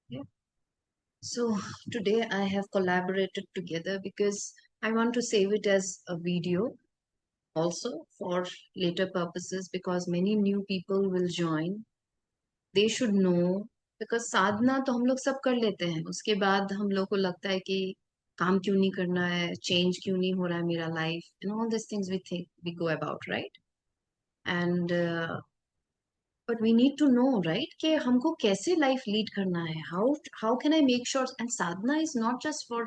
Yeah. So today I have collaborated together because I want to save it as a video also for later purposes because many new people will join. They should know because साधना तो हम लोग सब कर लेते हैं उसके बाद हम लोग को लगता है कि काम क्यों नहीं करना है चेंज क्यों नहीं हो रहा है मेरा life and all these things we think we go about right and but we need to know right कि हमको कैसे लाइफ लीड करना है how can I make sure and sadhana is not just for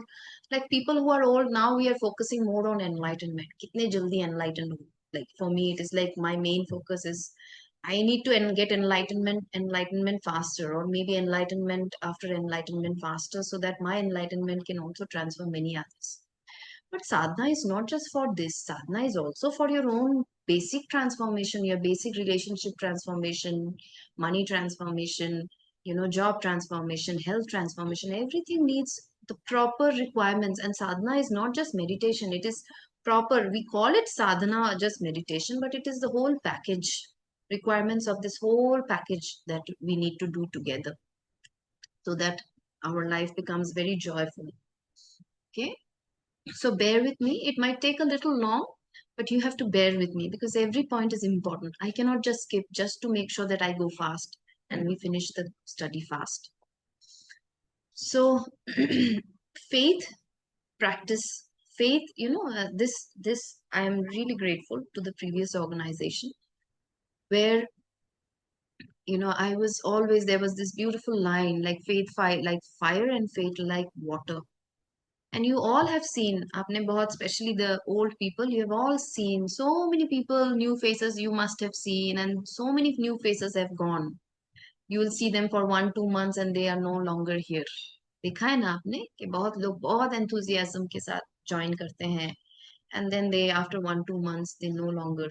like people who are old now we are focusing more on enlightenment कितने जल्दी enlightened हो like for me it is like my main focus is I need to get enlightenment faster or maybe enlightenment after enlightenment faster so that my enlightenment can also transform many others but sadhana is not just for this. Sadhana is also for your own basic transformation, your basic relationship transformation, money transformation, job transformation, health transformation. Everything needs the proper requirements. And sadhana is not just meditation, it is proper. We call it sadhana just meditation, but it is the whole package, requirements of this whole package that we need to do together so that our life becomes very joyful. Okay. So bear with me. It might take a little long, but you have to bear with me because every point is important. I cannot just skip just to make sure that I go fast and we finish the study fast. So faith, practice, faith, this I am really grateful to the previous organization where I was always there was this beautiful line like faith fire like fire and faith like water. And you all have seen, आपने बहुत especially the old people, you have all seen so many people, new faces you must have seen, and so many new faces have gone. You will see them for 1-2 months and they are no longer here. देखा है ना आपने कि बहुत लोग बहुत enthusiasm के साथ join करते हैं, and then they after 1-2 months they no longer.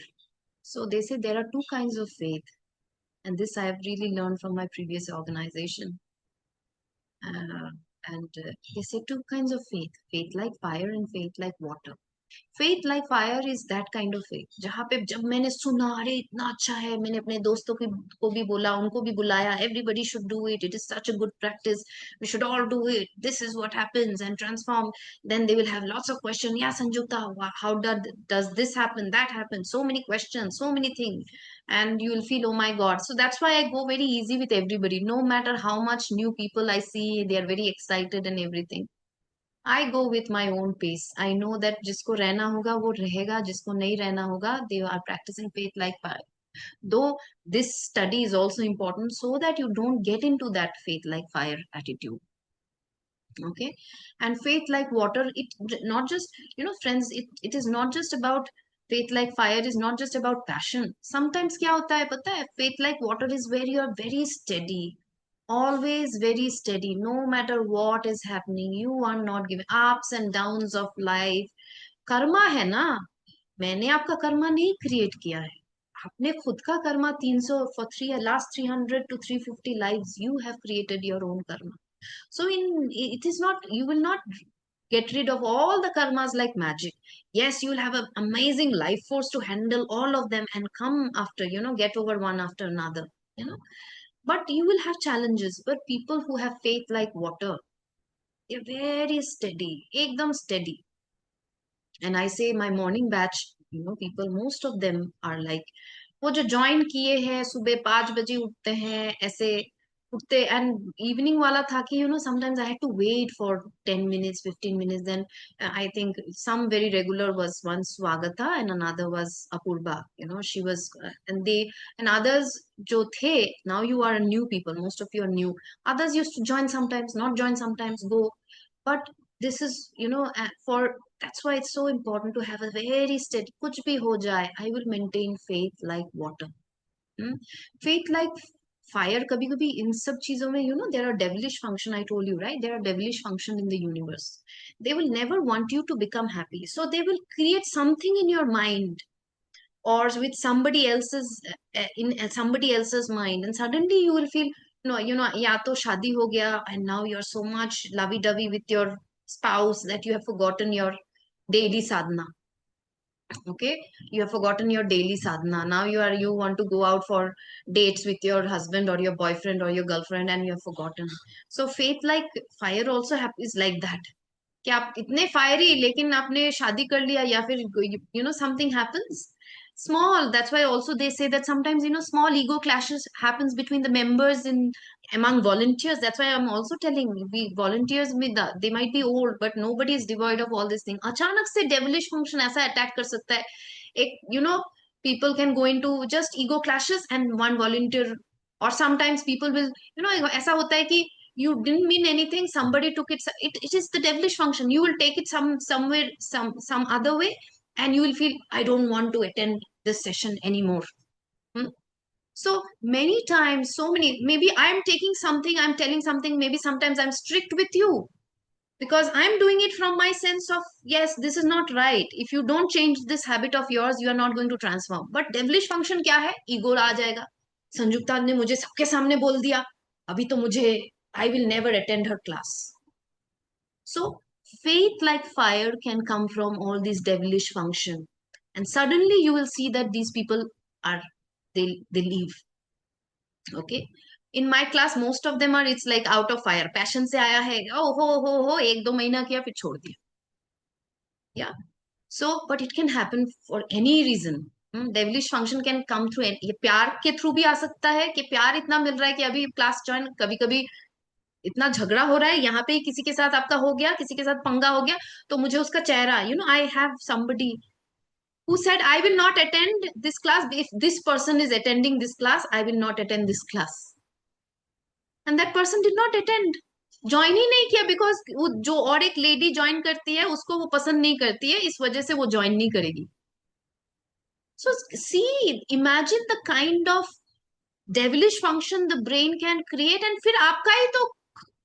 So they say there are two kinds of faith, and this I have really learned from my previous organization. Uh, and they say two kinds of faith: faith like fire and faith like water. Faith like fire is that kind of faith जहां पे जब मैंने सुना अरे इतना अच्छा है मैंने अपने दोस्तों को भी बोला उनको भी बुलाया everybody should do it it is such a good practice we should all do it this is what happens and transform then they will have lots of question या Sanjukta how does this happen that happen so many question so many things and you will feel oh my god so that's why I go very easy with everybody no matter how much new people I see they are very excited and everything I go with my own pace. I know that जिसको रहना होगा वो रहेगा, जिसको नहीं रहना होगा they are practicing faith like fire. Though this study is also important so that you don't get into that faith like fire attitude. Okay, and faith like water. It not just friends. It is not just about faith like fire. Is not just about passion. Sometimes क्या होता है पता है? Faith like water is where you are very steady always very steady no matter what is happening you are not giving ups and downs of life Karma है ना मैंने आपका कर्मा नहीं क्रिएट किया है आपने खुद का Karma 300 for 3 last 300 to 350 lives you have created your own karma so in it is not you will not get rid of all the karmas like magic yes you will have an amazing life force to handle all of them and come after get over one after another you know but you will have challenges but people who have faith like water they're very steady ekdam steady and I say my morning batch people most of them are like वो जो join किए हैं सुबह 5 बजे उठते हैं ऐसे उठते एंड इवनिंग वाला था कि sometimes I had to wait for 10 minutes 15 minutes then I think some very regular was one Swagata and another was Apurva she was and they and others जो थे now you are new people most of you are new others used to join sometimes not join sometimes go but this is for that's why it's so important to have a very steady kuch bhi ho jaye I will maintain faith like water hmm? Faith like fire kabhi kabhi in sab cheezon mein there are devilish function I told you right there are devilish function in the universe they will never want you to become happy so they will create something in your mind or with somebody else's in somebody else's mind and suddenly you will feel no ya to shadi ho gaya and now you're so much lovey dovey with your spouse that you have forgotten your daily sadhana Okay, you have forgotten your daily sadhana. Now you want to go out for dates with your husband or your boyfriend or your girlfriend, and you have forgotten. So faith like fire also is like that, कि आप इतने fiery लेकिन आपने शादी कर लिया या फिर something happens small. That's why also they say that sometimes small ego clashes happens between the members in among volunteers. That's why I'm also telling, we volunteers with they might be old but nobody is devoid of all this thing. अचानक से devilish function ऐसा attack कर सकता है एक people can go into just ego clashes and one volunteer, or sometimes people will ऐसा होता है कि you didn't mean anything, somebody took it, it is the devilish function. You will take it somewhere, some other way, and you will feel, I don't want to attend this session anymore. So many times, so many, maybe I'm taking something, I'm telling something, maybe sometimes I'm strict with you because I'm doing it from my sense of, yes, this is not right. If you don't change this habit of yours, you are not going to transform. But devilish function क्या है? Ego आ जाएगा. संयुक्ता ने मुझे सबके सामने बोल दिया, अभी तो मुझे, I will never attend her class. So faith like fire can come from all these devilish function, and suddenly you will see that these people are, they leave. Okay, in my class most of them are, it's like out of fire, passion से आया है, oh हो एक दो महीना किया फिर छोड़ दिया. Yeah, so but it can happen for any reason. Devilish function can come through ये प्यार के थ्रू भी आ सकता है कि प्यार इतना मिल रहा है कि अभी क्लास ज्वाइन, कभी कभी इतना झगड़ा हो रहा है यहाँ पे, किसी के साथ आपका हो गया, किसी के साथ पंगा हो गया, तो मुझे उसका चेहरा, I have somebody who said I will not attend this class, if this person is attending this class I will not attend this class, and that person did not attend, join ही नहीं किया, because वो जो और एक lady join करती है उसको वो पसंद नहीं करती है, इस वजह से वो ज्वाइन नहीं करेगी. So see, imagine the kind of devilish function the brain can create, and फिर आपका ही तो,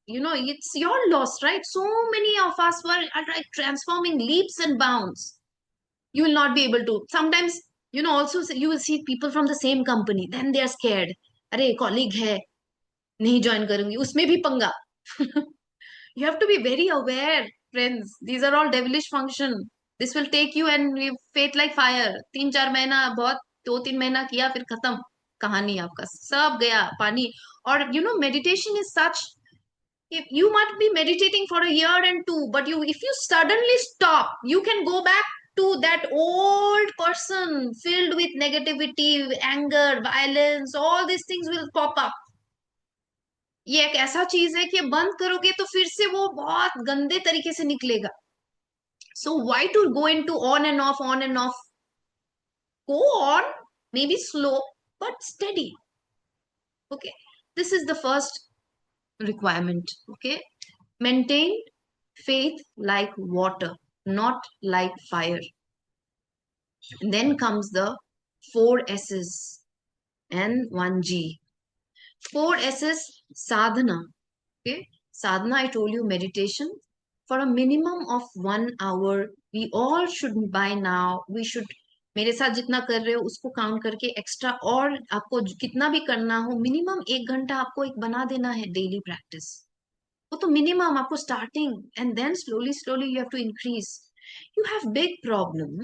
it's your loss, right? So many of us are like transforming leaps and bounds. You will not be able to sometimes, also you will see people from the same company, then they are scared. अरे colleague है, नहीं join करूंगी, उसमें भी पंगा. You have to be very aware, friends. These are all devilish function. This will take you, and we faith like fire. 3-4 महीना बहुत, 2-3 महीना किया फिर खत्म, कहानी आपका सब गया पानी. और meditation is such, if you might be meditating for a year and two, but if you suddenly stop, you can go back to that old person filled with negativity, anger, violence, all these things will pop up. ये एक ऐसा चीज है कि बंद करोगे तो फिर से वो बहुत गंदे तरीके से निकलेगा. So why to go into on and off, on and off? Go on, maybe slow but steady. Okay, this is the first requirement. Okay, maintain faith like water, not like fire. And then comes the 4 S's and 1 G. 4 S's, sadhana. Okay, sadhana, I told you, meditation for a minimum of 1 hour. We all should, by now, we should, मेरे साथ जितना कर रहे हो उसको count करके extra, और आपको कितना भी करना हो, मिनिमम 1 घंटा आपको एक बना देना है डेली प्रैक्टिस. वो तो मिनिमम आपको starting, and then slowly slowly you have to increase. You have big problem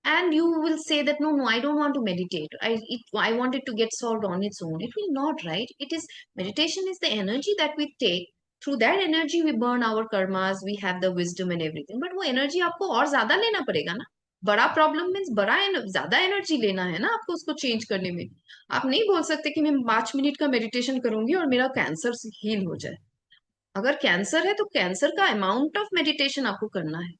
and you will say that no, I don't want to meditate, I want it to get solved on its own. It will not, right? It is, meditation is the energy that we take. Through that energy we burn our karmas, we have the wisdom and everything, but वो energy आपको और ज्यादा लेना पड़ेगा ना. बड़ा problem means बड़ा ज्यादा एनर्जी लेना है ना आपको उसको चेंज करने में. आप नहीं बोल सकते कि मैं 5 मिनट का मेडिटेशन करूंगी और मेरा कैंसर हील हो जाए. अगर कैंसर है तो कैंसर का अमाउंट ऑफ मेडिटेशन आपको करना है.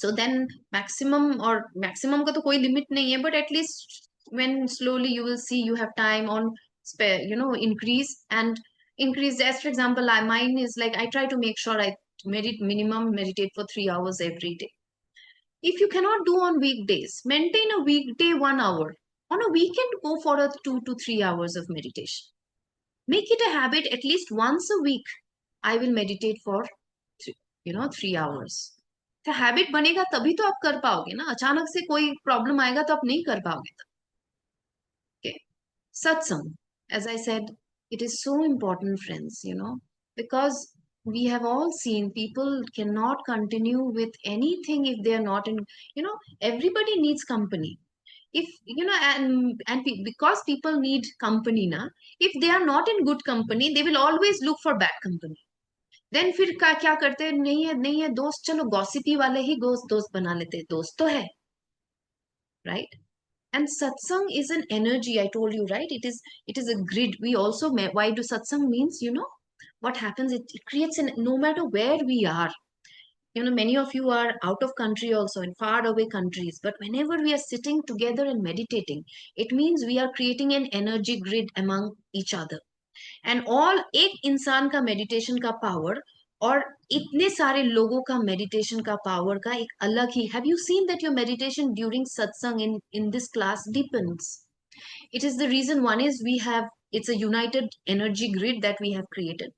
So then maximum का तो कोई लिमिट नहीं है, but at least when slowly you will see you have time on spare, increase and increase. As for example, mine is like, I try to make sure I meditate for 3 hours every day. If you cannot do on weekdays, maintain a weekday 1 hour. On a weekend, go for a 2 to 3 hours of meditation. Make it a habit, at least once a week I will meditate for 3 hours. तो habit बनेगा तभी तो आप कर पाओगे ना. अचानक से कोई प्रॉब्लम आएगा तो आप नहीं कर पाओगे. Okay. Satsang, as I said, it is so important, friends, because we have all seen people cannot continue with anything if they are not in, everybody needs company. If because people need company na, if they are not in good company, they will always look for bad company. Then फिर क्या करते हैं, नहीं है दोस्त, चलो गॉसिपी वाले ही दोस्त बना लेते हैं, दोस्त तो है, right. And satsang is an energy, I told you, right? It is a grid. We also why do satsang means, what happens, it creates an, no matter where we are, many of you are out of country also in far away countries, but whenever we are sitting together and meditating, it means we are creating an energy grid among each other. And all एक इंसान का meditation का power और इतने सारे लोगों का meditation का पावर का एक अलग ही. Have you seen that your meditation during satsang in this class deepens? It is the reason. One is we have, it's a united energy grid that we have created.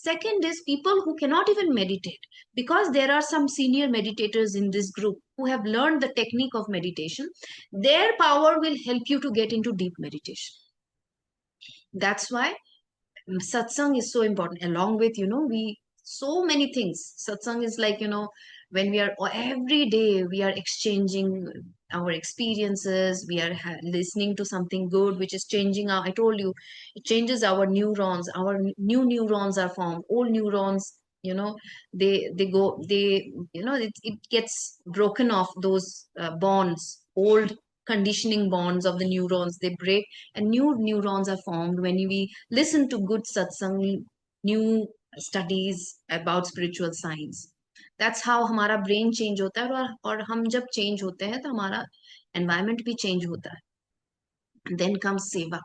Second is people who cannot even meditate, because there are some senior meditators in this group who have learned the technique of meditation. Their power will help you to get into deep meditation. That's why satsang is so important, along with, we, so many things. Satsang is like, when we are, every day we are exchanging our experiences, we are listening to something good which is changing our, I told you, it changes our neurons, our new neurons are formed, old neurons, they go, it gets broken off, those bonds, old conditioning bonds of the neurons, they break, and new neurons are formed when we listen to good satsang, new studies about spiritual science. That's how हमारा brain change होता है, और हम जब change होते हैं तो हमारा environment भी change होता है. Then comes seva.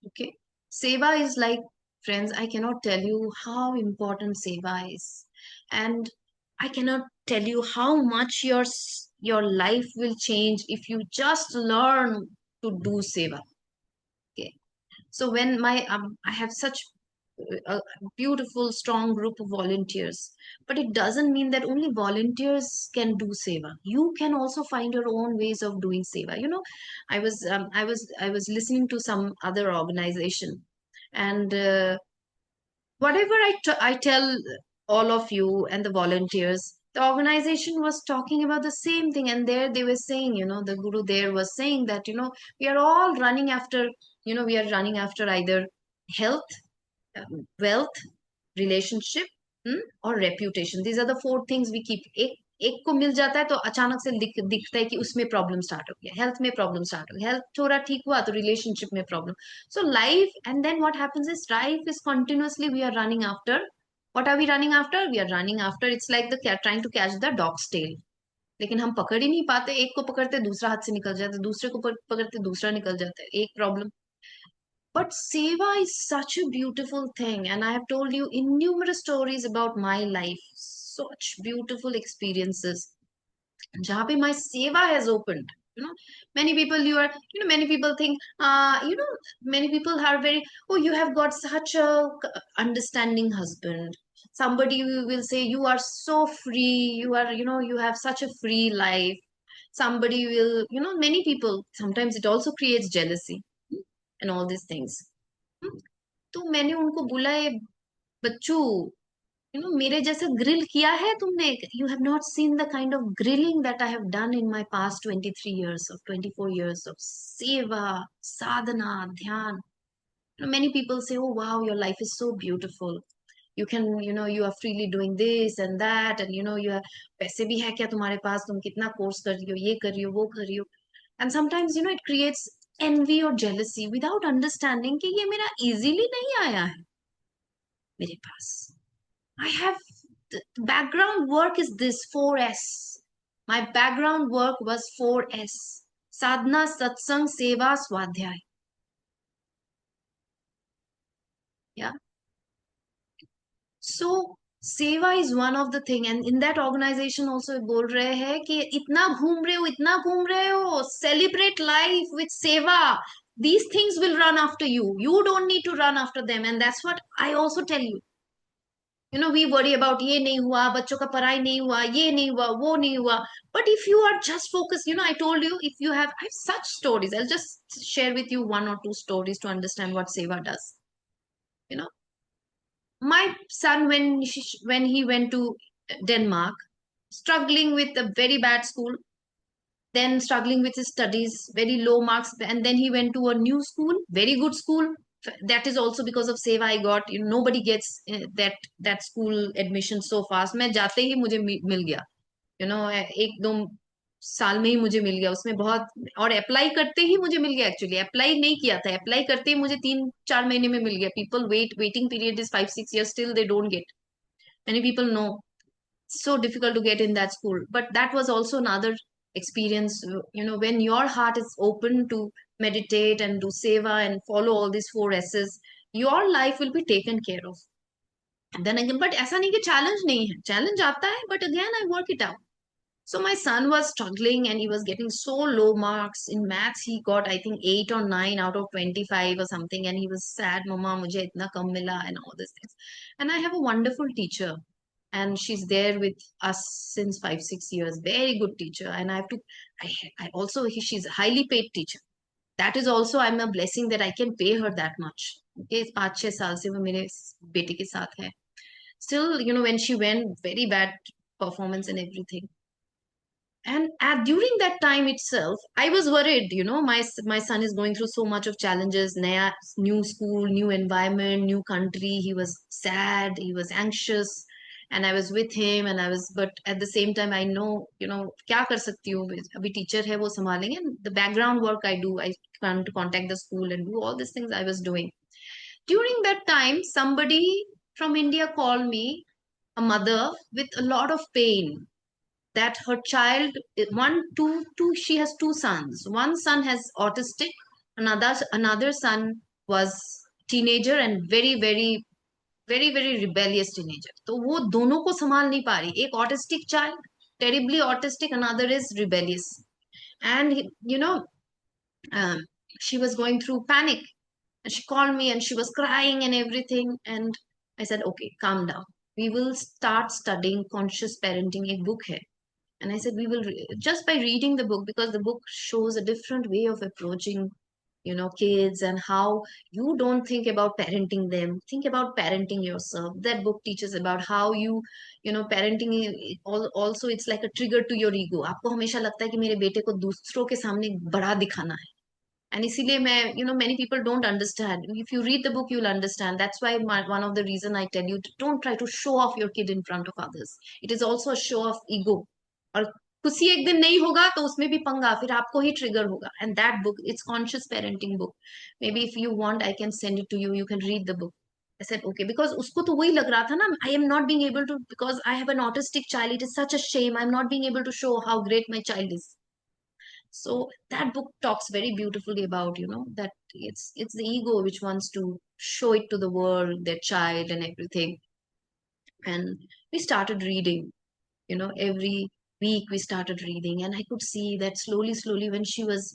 Okay, seva is like, friends, I cannot tell you how important seva is, and I cannot tell you how much your life will change if you just learn to do seva. Okay, so when I have such a beautiful, strong group of volunteers, but it doesn't mean that only volunteers can do seva. You can also find your own ways of doing seva. I was listening to some other organization, and whatever I tell all of you and the volunteers, the organization was talking about the same thing, and there they were saying, the guru there was saying that, we are all running after, we are running after either health, wealth, relationship, और reputation. These are the four things we keep. एक को मिल जाता है तो अचानक से दिखता है कि उसमें प्रॉब्लम स्टार्ट हो गया, हेल्थ में प्रॉब्लम स्टार्ट हो गया, हेल्थ थोड़ा ठीक हुआ तो रिलेशनशिप में problem. So life, and then what happens is life is continuously we are running after. What are we running after? We are running after. It's like the cat trying to catch the dog's tail. लेकिन हम पकड़ ही नहीं पाते. एक को पकड़ते दूसरा हाथ से निकल जाता है, दूसरे को पकड़ते दूसरा निकल जाता है, एक problem. But seva is such a beautiful thing, and I have told you innumerable stories about my life, such beautiful experiences. जहाँ पे my seva has opened. Many people many people think, many people are very, oh, you have got such a understanding husband. Somebody will say you are so free, you are, you have such a free life. Somebody will, many people, sometimes it also creates jealousy and all these things. तो मैंने उनको बोला, है बच्चों, मेरे जैसे grill किया है तुमने? You have not seen the kind of grilling that I have done in my past 23 years of 24 years of seva, sadhana, dhyan. Many people say, oh wow, your life is so beautiful, you can, you are freely doing this and that, and you are, पैसे भी है क्या तुम्हारे पास, तुम कितना course कर रही हो, ये कर रही हो, वो कर रही हो. And sometimes, it creates envy or jealousy without understanding कि ये मेरा easily नहीं आया है मेरे पास. I have, the background work is this 4S. My background work was 4S. Sadhana, satsang, seva, swadhyay. Yeah. So सेवा is one of the thing, and in that organization also बोल रहे हैं कि इतना घूम रहे हो, इतना घूम रहे हो, celebrate life with सेवा. These things will run after you. You don't need to run after them, and that's what I also tell you. We worry about ये नहीं हुआ, बच्चों का पढ़ाई नहीं हुआ, ये नहीं हुआ, वो नहीं हुआ. But if you are just focused, I told you, if you have, I have such stories. I'll just share with you one or two stories to understand what seva does. You know, My son, when he went to Denmark, struggling with a very bad school, then struggling with his studies, very low marks, and then he went to a new school, very good school. That is also because of Seva I got. Nobody gets that school admission so fast. मैं जाते ही मुझे मिल गया. एक दो साल में ही मुझे मिल गया उसमें बहुत. और अप्लाई करते ही मुझे मिल गया. एक्चुअली अप्लाई नहीं किया था, अप्लाई करते ही मुझे 3-4 महीने में मिल गया. People waiting period is 5-6 years, still they don't get. Many people know so difficult to get in that school, but that was also another experience. When your heart is open to meditate and do seva and follow all these 4 S's, your life will be taken care of. And then again, but ऐसा नहीं कि challenge नहीं है, challenge आता है, but again I work it out. So my son was struggling and he was getting so low marks in maths. He got, I think, 8 or 9 out of 25 or something, and he was sad, Mama, मुझे इतना कम मिला, and all these things. And I have a wonderful teacher, and she's there with us since 5-6 years. Very good teacher, and I have to. I also she's a highly paid teacher. That is also, I'm a blessing that I can pay her that much. Okay, 5-6 साल से वो मेरे बेटे के साथ है. Still, when she went, very bad performance and everything. And during that time itself, I was worried. My son is going through so much of challenges. New school, new environment, new country. He was sad. He was anxious, and I was with him. And I was, but at the same time, I know, क्या कर सकती हूँ. अभी teacher है वो संभालेंगे. And the background work I do, I come to contact the school and do all these things I was doing. During that time, somebody from India called me, a mother with a lot of pain, that her child, she has two sons. One son has autistic, another son was teenager, and very very very very rebellious teenager. तो वो दोनों को संभाल नहीं पा रही. एक autistic child, terribly autistic, another is rebellious. And um, she was going through panic, and she called me and she was crying and everything. And I said, okay, calm down, we will start studying conscious parenting. एक book है. And I said, we will just by reading the book, because the book shows a different way of approaching, kids, and how you don't think about parenting them, think about parenting yourself. That book teaches about how parenting also, it's like a trigger to your ego. आपको हमेशा लगता है कि मेरे बेटे को दूसरों के सामने बड़ा दिखाना है. And इसीलिए मैं, many people don't understand. If you read the book, you'll understand. That's why one of the reason I tell you, don't try to show off your kid in front of others. It is also a show of ego. और खुशी एक दिन नहीं होगा तो उसमें भी पंगा, फिर आपको ही ट्रिगर होगा. And that book, it's conscious parenting book. Maybe if you want, I can send it to you. You can read the book. I said, okay, because उसको तो वही लग रहा था ना, I am not being able to, because I have an autistic child. It is such a shame. I'm not being able to show how great my child is. So that book talks very beautifully about, that it's the ego which wants to show it to the world, their child and everything. And we started reading, every week we started reading, and I could see that slowly when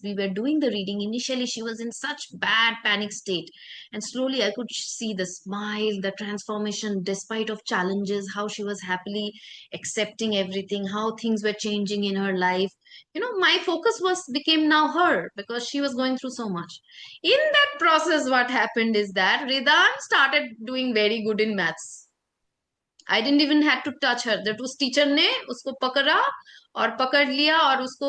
we were doing the reading, initially she was in such bad panic state, and slowly I could see the smile, the transformation despite of challenges, how she was happily accepting everything, how things were changing in her life. My focus was became now her, because she was going through so much. In that process, what happened is that Ridan started doing very good in maths. I didn't even had to touch her, that उस teacher ने उसको पकड़ा और पकड़ लिया, और उसको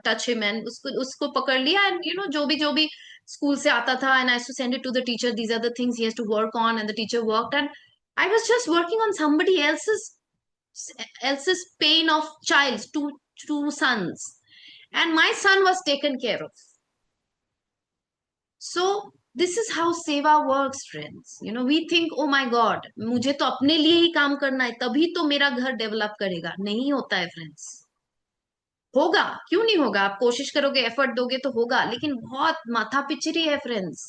touch him, and उसको पकड़ लिया. एंड जो भी स्कूल से आता था, and I to send it to the teacher, these are the things he has to work on, and the teacher worked. And I was just working on somebody else's pain of child's two sons, and my son was taken care of. So this is how seva works, friends. We think, oh my god, मुझे तो अपने लिए ही काम करना है, तभी तो मेरा घर डेवलप करेगा. नहीं होता है फ्रेंड्स. होगा, क्यों नहीं होगा. आप कोशिश करोगे, एफर्ट दोगे तो होगा, लेकिन बहुत माथा पिचरी है friends.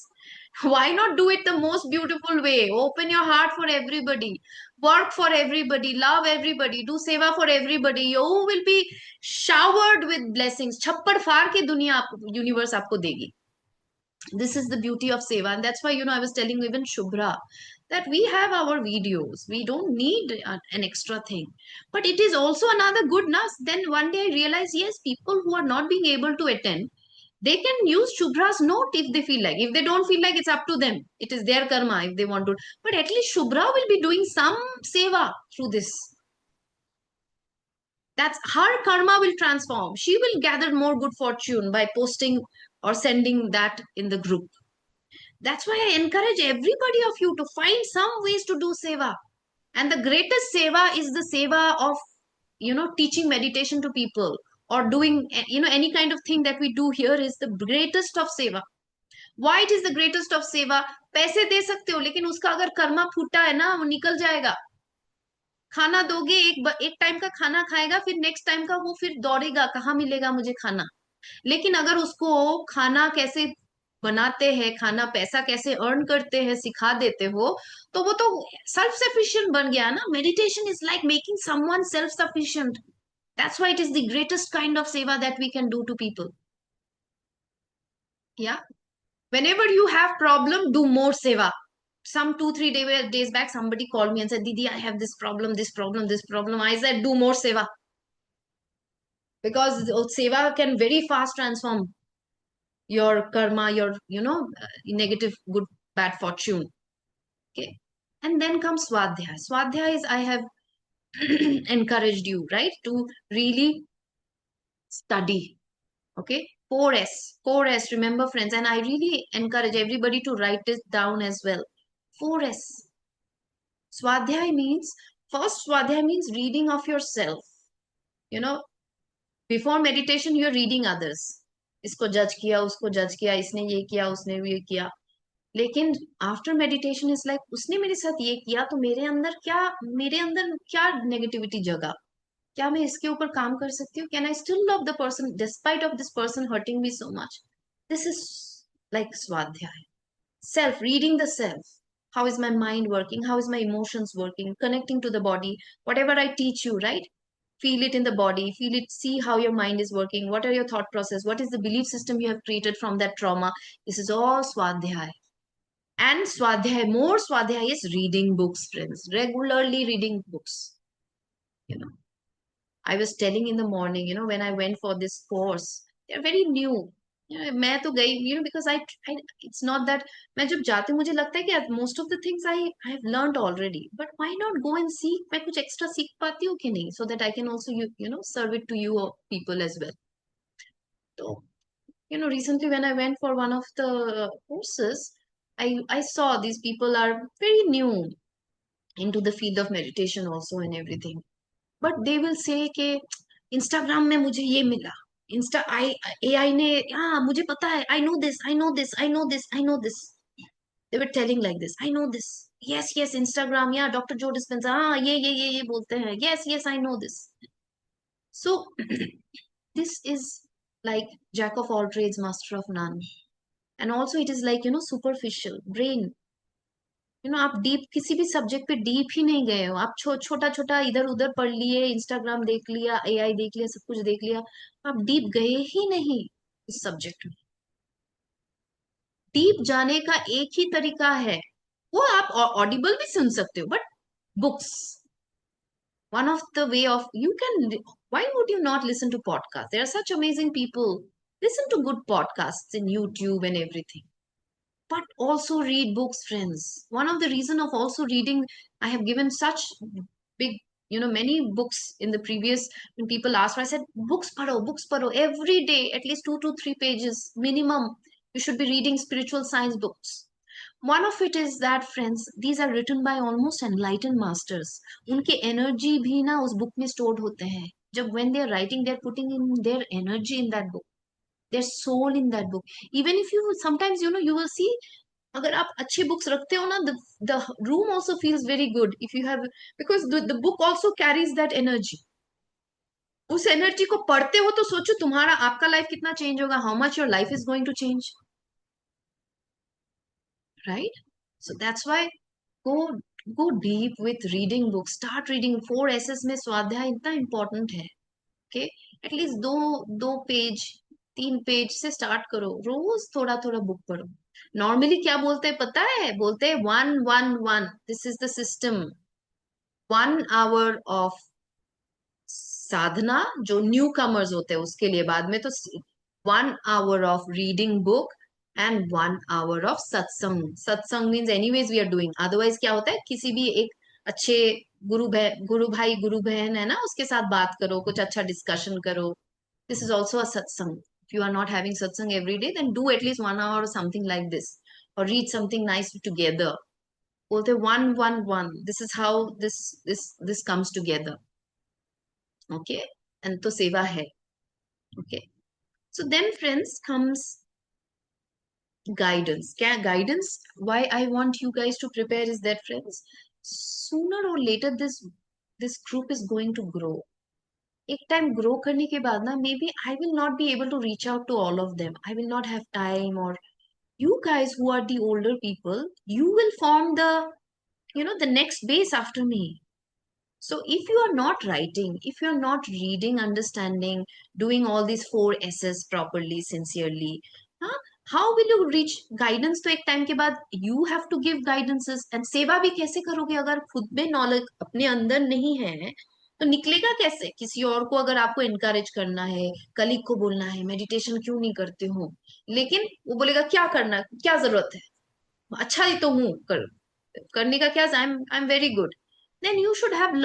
Why not do it the most beautiful way? Open your heart for everybody, work for everybody, love everybody, do seva for everybody. You will be showered with blessings. छप्पड़ फाड़ के दुनिया, यूनिवर्स आपको देगी. This is the beauty of seva, and that's why I was telling even Shubhra that we have our videos, we don't need an extra thing. But it is also another goodness. Then one day I realized, yes, people who are not being able to attend, They can use Shubhra's note if they feel like. If they don't feel like, it's up to them. It is their karma if they want to. But at least Shubhra will be doing some seva through this. That's her karma will transform. She will gather more good fortune by posting or sending that in the group. That's why I encourage everybody of you to find some ways to do seva. And the greatest seva is the seva of, teaching meditation to people or doing, any kind of thing that we do here is the greatest of seva. Why it is the greatest of seva? पैसे दे सकते हो लेकिन उसका अगर कर्मा फूटा है ना वो निकल जाएगा. खाना दोगे, एक टाइम का खाना खाएगा, फिर नेक्स्ट टाइम का वो फिर दौड़ेगा कहाँ मिलेगा मुझे खाना. लेकिन अगर उसको खाना कैसे बनाते हैं, खाना पैसा कैसे अर्न करते हैं सिखा देते हो, तो वो तो सेल्फ सफिशिएंट बन गया ना. Meditation is like making someone self sufficient. That's why it is the greatest kind of seva that we can do to people. या whenever you have problem, do more seva. Some 2 3 days back somebody called me and said, Didi, I have this problem, this problem, this problem. I said, do more seva, because seva can very fast transform your karma, your negative good bad fortune. Okay. And then comes swadhyaya. Swadhyaya is, I have encouraged you, right, to really study. Okay. 4S, remember friends, and I really encourage everybody to write this down as well. 4S. Swadhyaya means, first Swadhyaya means reading of yourself. Before meditation, you're reading others. इसको जज किया, उसको जज किया, इसने ये किया, उसने ये किया. लेकिन आफ्टर मेडिटेशन इज लाइक, उसने मेरे साथ ये किया तो मेरे अंदर क्या नेगेटिविटी जगा, क्या मैं इसके ऊपर काम कर सकती हूँ? Can I still love the person despite of this person hurting me so much? This is like स्वाध्याय. Self, reading the self. How is my mind working? How is my emotions working? Connecting to the body. Whatever I teach you, right? Feel it in the body. Feel it. See how your mind is working. What are your thought process? What is the belief system you have created from that trauma? This is all swadhyay. And swadhyay, more swadhyay is reading books, friends. Regularly reading books. You know, I was telling in the morning, when I went for this course, they're very new. मैं तो गई, because I it's not that मैं जब जाती हूँ मुझे लगता है कि most of the things I have learned already, but why not go and seek? मैं कुछ extra सीख पाती हूँ कि नहीं, so that I can also serve it to you or people as well. So recently when I went for one of the courses, I saw these people are very new into the field of meditation also and everything. But they will say कि Instagram में मुझे ये मिला, Insta आई AI ने, हाँ मुझे पता है, I know this, I know this, I know this, I know this. They were telling like this, I know this. Yes yes, Instagram, या डॉक्टर जो डिस्पेंसा, हाँ ये बोलते हैं. Yes yes, I know this. So this is like jack of all trades master of none. And also it is like superficial brain. आप deep किसी भी subject पे deep ही नहीं गए हो. आप छोटा छोटा इधर उधर पढ़ लिए, इंस्टाग्राम देख लिया, एआई देख लिया, सब कुछ देख लिया, आप डीप गए ही नहीं इस सब्जेक्ट में. डीप जाने का एक ही तरीका है, वो आप ऑडिबल भी सुन सकते हो, but books, one of the way of you can, why would you not listen to podcasts? There are such amazing people. Listen to good podcasts in YouTube and everything, but also read books, friends. One of the reason of also reading, I have given such big, many books in the previous, when people asked, I said, books paro every day, at least 2 to 3 pages minimum. You should be reading spiritual science books. One of it is that, friends, these are written by almost enlightened masters. उनके energy भी ना उस book में stored होते हैं. जब when they are writing, they are putting in their energy in that book, their soul in that book. Even if you sometimes you will see, अगर आप अच्छे books रखते हो ना, the room also feels very good if you have, because the book also carries that energy. उस energy को पढ़ते हो तो सोचो तुम्हारा आपका लाइफ कितना चेंज होगा, how much your life is going to change, right? So that's why go go deep with reading books. Start reading 4 S's में स्वाध्याय इतना important है. Okay, at least दो पेज 3 पेज से स्टार्ट करो, रोज थोड़ा थोड़ा बुक पढ़ो. नॉर्मली क्या बोलते हैं पता है? बोलते हैं 1-1-1. This is the system. 1 hour of sadhana जो न्यू कमर्स होते हैं उसके लिए, बाद में तो 1 hour of reading book and 1 hour of satsang. Satsang means anyways we are doing. Otherwise क्या होता है, किसी भी एक अच्छे गुरु भाई गुरु बहन है ना, उसके साथ बात करो, कुछ अच्छा डिस्कशन करो. This is also a satsang. If you are not having satsang every day, then do at least 1 hour or something like this, or read something nice together. बोलते 1 1 1. This is how this comes together. Okay, and तो सेवा है. Okay, so then friends comes guidance. Guidance, why I want you guys to prepare is that friends, sooner or later this group is going to grow. एक time grow करने के बाद ना, may be I will not be able to reach out to all of them. I will not have time. और you guys who are the older people, you will form the next base after me. So if you are not writing, if you are not reading, understanding, doing all these 4 S's properly, sincerely, huh? How will you reach guidance? तो एक time के बाद you have to give guidances. And सेवा भी कैसे करोगे अगर खुद में नॉलेज अपने अंदर नहीं है, तो निकलेगा कैसे? किसी और को अगर आपको इनकरेज करना है, कलीग को बोलना है मेडिटेशन क्यों नहीं करते हो, लेकिन वो बोलेगा क्या करना, क्या जरूरत है, अच्छा ही तो हूँ, करने का क्या, I am very good. Then you should have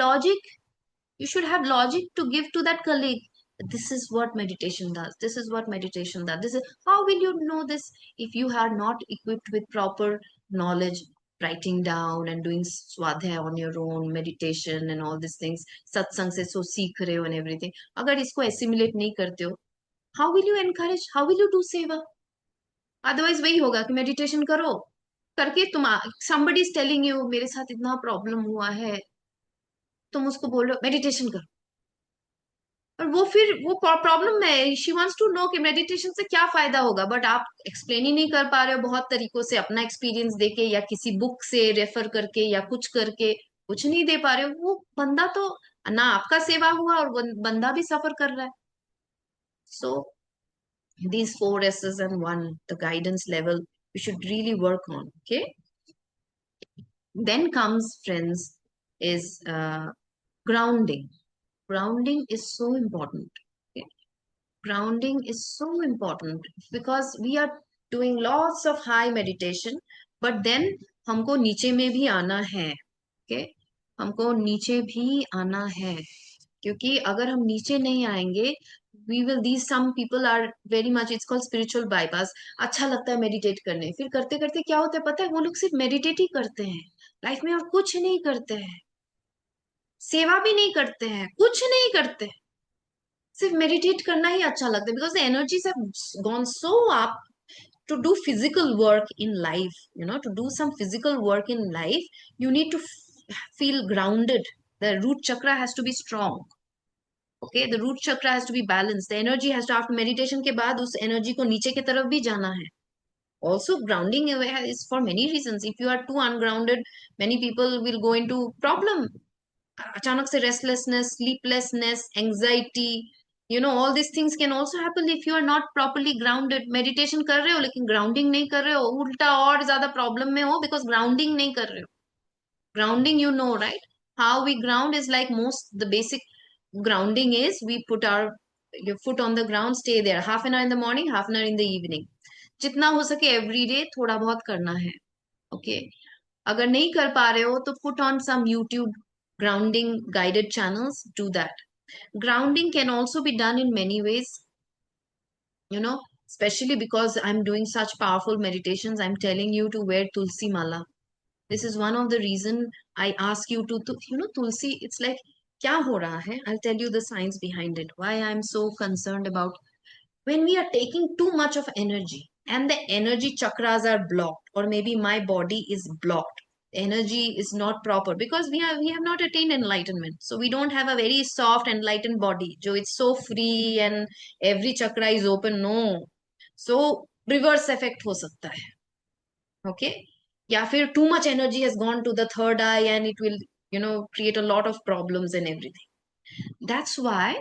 logic to give to that colleague. This is what meditation does. This is what meditation does. This is how will you know this if you are not equipped with proper knowledge, writing down and doing swadhyay on your own, meditation and all these things, satsang se so seekh rahe ho and everything. अगर इसको assimilate नहीं करते हो, how will you encourage? How will you do seva? Otherwise वही होगा कि meditation करो, करके तुम somebody is telling you मेरे साथ इतना प्रॉब्लम हुआ है, तुम उसको बोल रहे हो मेडिटेशन करो, और वो फिर वो प्रॉब्लम में शी वांट्स टू नो कि मेडिटेशन से क्या फायदा होगा, बट आप एक्सप्लेन ही नहीं कर पा रहे हो बहुत तरीकों से, अपना एक्सपीरियंस देके या किसी बुक से रेफर करके या कुछ करके कुछ नहीं दे पा रहे हो. वो बंदा तो ना आपका सेवा हुआ और बंदा भी सफर कर रहा है. सो these 4 S's and one, the guidance level, we should really work on. Okay. Then comes, friends, is grounding. Grounding is so important. Okay? Grounding is so important because we are doing lots of high meditation, but then हमको नीचे में भी आना है. Okay? हमको नीचे भी आना है, क्योंकि अगर हम नीचे नहीं आएंगे, we will, these some people are very much, it's called spiritual bypass. अच्छा लगता है मेडिटेट करने, फिर करते करते क्या होता है पता है, वो लोग सिर्फ मेडिटेट ही करते हैं, लाइफ में और कुछ नहीं करते हैं, सेवा भी नहीं करते हैं, कुछ नहीं करते हैं, सिर्फ मेडिटेट करना ही अच्छा लगता है. Because the energies have gone so up to do physical work in life, to do some physical work in life, you need to feel grounded. The root chakra has to be strong. Okay, the root chakra has to be balanced. The energy has to, after meditation के बाद उस energy को नीचे की तरफ भी जाना है. Also, grounding is for many reasons. If you are too ungrounded, many people will go into problem. अचानक से restlessness, sleeplessness, anxiety, all these things can also happen if you are not properly grounded. Meditation कर रहे हो लेकिन grounding नहीं कर रहे हो, उल्टा और ज्यादा problem में हो because grounding नहीं कर रहे हो. Grounding, right? How we ground is like the basic grounding is we put your foot on the ground, stay there half an hour in the morning, half an hour in the evening. जितना हो सके every day थोड़ा बहुत करना है. Okay, अगर नहीं कर पा रहे हो तो put on some YouTube grounding guided channels, do that. Grounding can also be done in many ways, especially because I'm doing such powerful meditations. I'm telling you to wear tulsi mala. This is one of the reason I ask you to tulsi. It's like kya ho raha hai? I'll tell you the science behind it. Why I'm so concerned about when we are taking too much of energy and the energy chakras are blocked, or maybe my body is blocked. Energy is not proper because we have not attained enlightenment. So we don't have a very soft enlightened body. So it's so free and every chakra is open. No. So reverse effect हो सकता है. Okay, या फिर too much energy has gone to the third eye and it will create a lot of problems and everything. That's why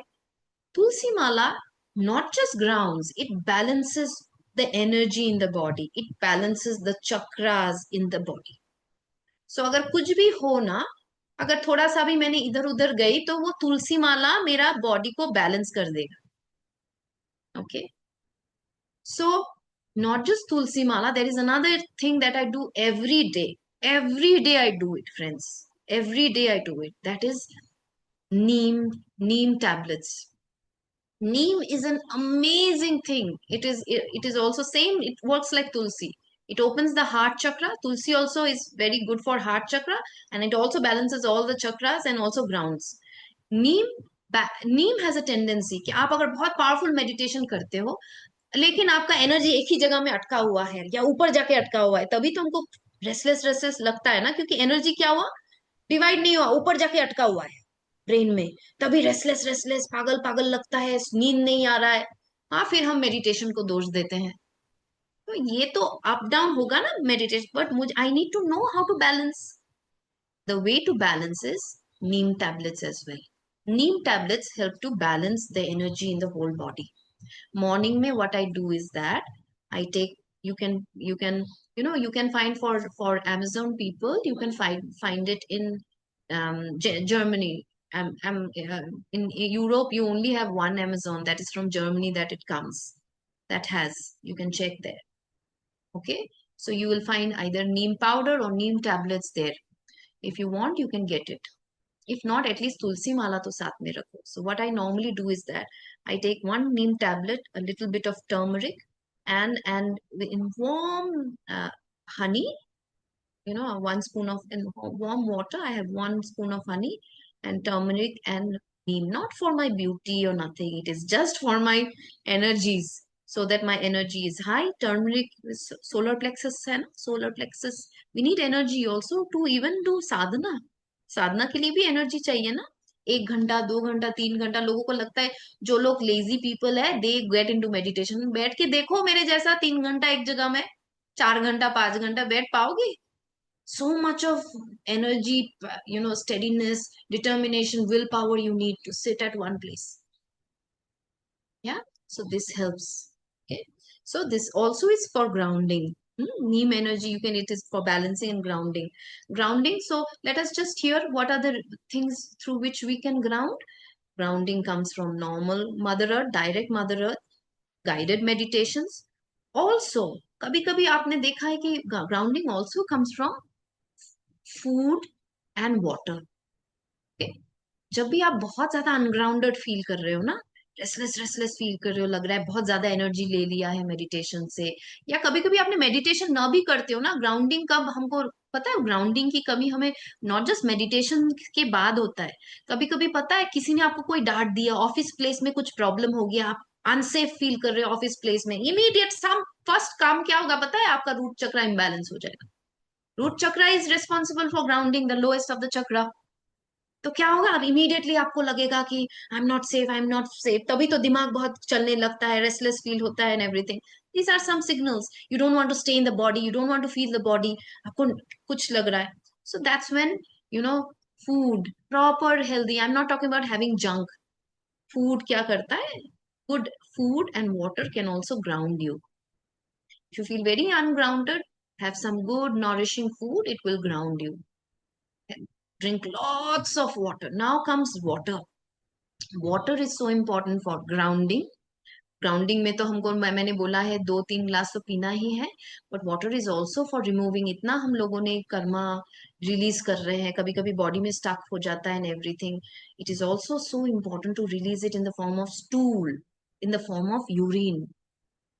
tulsi mala not just grounds, it balances the energy in the body, it balances the chakras in the body. So अगर कुछ भी हो ना, अगर थोड़ा सा भी मैंने इधर उधर गई तो वो तुलसी माला मेरा बॉडी को बैलेंस कर देगा. Okay, So not just tulsi mala, there is another thing that I do every day. Every day I do it, friends. Every day I do it. That is neem tablets. Neem is an amazing thing. It is also same. It works like tulsi. It opens the heart chakra. Tulsi also is very good for heart chakra, and it also balances all the chakras and also grounds. Neem Neem has a tendency कि आप अगर बहुत powerful meditation करते हो लेकिन आपका energy एक ही जगह में अटका हुआ है या ऊपर जाके अटका हुआ है, तभी तो हमको रेस्टलेस रेस्टलेस लगता है ना, क्योंकि एनर्जी क्या हुआ, डिवाइड नहीं हुआ, ऊपर जाके अटका हुआ है ब्रेन में। तभी रेस्टलेस रेस्टलेस पागल पागल लगता है, नींद नहीं आ रहा है। हाँ, फिर हम मेडिटेशन को दोष देते हैं। तो ये तो अप डाउन होगा ना मेडिटेशन, बट मुझे I need to know how to balance. The way to balance is neem tablets as well. Neem tablets help to balance the energy in the whole body. Morning mein what I do is that I take, you can you can find for Amazon people, you can find it in Germany. In Europe you only have one Amazon, that is from Germany, that it comes, that has, you can check there. Okay, so you will find either neem powder or neem tablets there. If you want, you can get it. If not, at least tulsi mala to saath mein rakho. So what I normally do is that I take one neem tablet, a little bit of turmeric, and in warm honey, one spoon of, in warm water, I have one spoon of honey and turmeric and neem. Not for my beauty or nothing. It is just for my energies, so that my energy is high. Turmeric is solar plexus है ना, solar plexus. We need energy also to even do sadhana. साधना के लिए भी energy चाहिए ना। 1 घंटा, 2 घंटा, 3 घंटा, लोगों को लगता है, जो लोग लेजी पीपल है दे गेट इनटू मेडिटेशन। बैठ के देखो मेरे जैसा 3 घंटा एक जगह में, 4 घंटा, 5 घंटा बैठ पाओगे? So much of energy, steadiness, determination, willpower you need to sit at one place. Yeah, so this helps. Okay, so this also is for grounding. Neem energy, you can, it is for balancing and grounding. Grounding, so let us just hear what are the things through which we can ground. Grounding comes from normal Mother Earth, direct Mother Earth, guided meditations. Also, कभी कभी आपने देखा है कि grounding also comes from food and water. Okay? जब भी आप बहुत ज्यादा अनग्राउंडेड फील कर रहे हो ना, रेस्टलेस रेस्टलेस फील कर रहे हो, लग रहा है बहुत ज्यादा एनर्जी ले लिया है मेडिटेशन से, या कभी कभी आपने मेडिटेशन ना भी करते हो ना, ग्राउंडिंग कब हमको पता है, ग्राउंडिंग की कमी हमें नॉट जस्ट मेडिटेशन के बाद होता है। कभी कभी पता है, किसी ने आपको कोई डांट दिया, ऑफिस प्लेस में कुछ प्रॉब्लम हो गया, आप अनसेफ फील कर रहे हो ऑफिस प्लेस में, इमीडिएट सम फर्स्ट काम क्या होगा पता है, आपका रूट चक्र इम्बैलेंस हो जाएगा। रूट चक्र is responsible for grounding the lowest of the चक्र। तो क्या होगा, अब इमीडिएटली आपको लगेगा कि I am not safe, I am not safe, तभी तो दिमाग बहुत चलने लगता है, रेस्टलेस फील होता है and everything. These are some signals, you don't want to stay in the body, you don't want to feel the body, आपको कुछ लग रहा है। So that's when you know food, proper healthy, I am not talking about having junk food, क्या करता है, good food and water can also ground you. If you feel very ungrounded, have some good nourishing food, it will ground you. Drink lots of water. Now comes water. Water is so important for grounding. Grounding में तो हमको, मैंने बोला है 2-3 glass तो पीना ही है, but water is also for removing. इतना हम लोगों ने कर्मा रिलीज कर रहे हैं, कभी कभी बॉडी में स्टक हो जाता है and everything. It is also so important to release it in the form of stool, in the form of urine.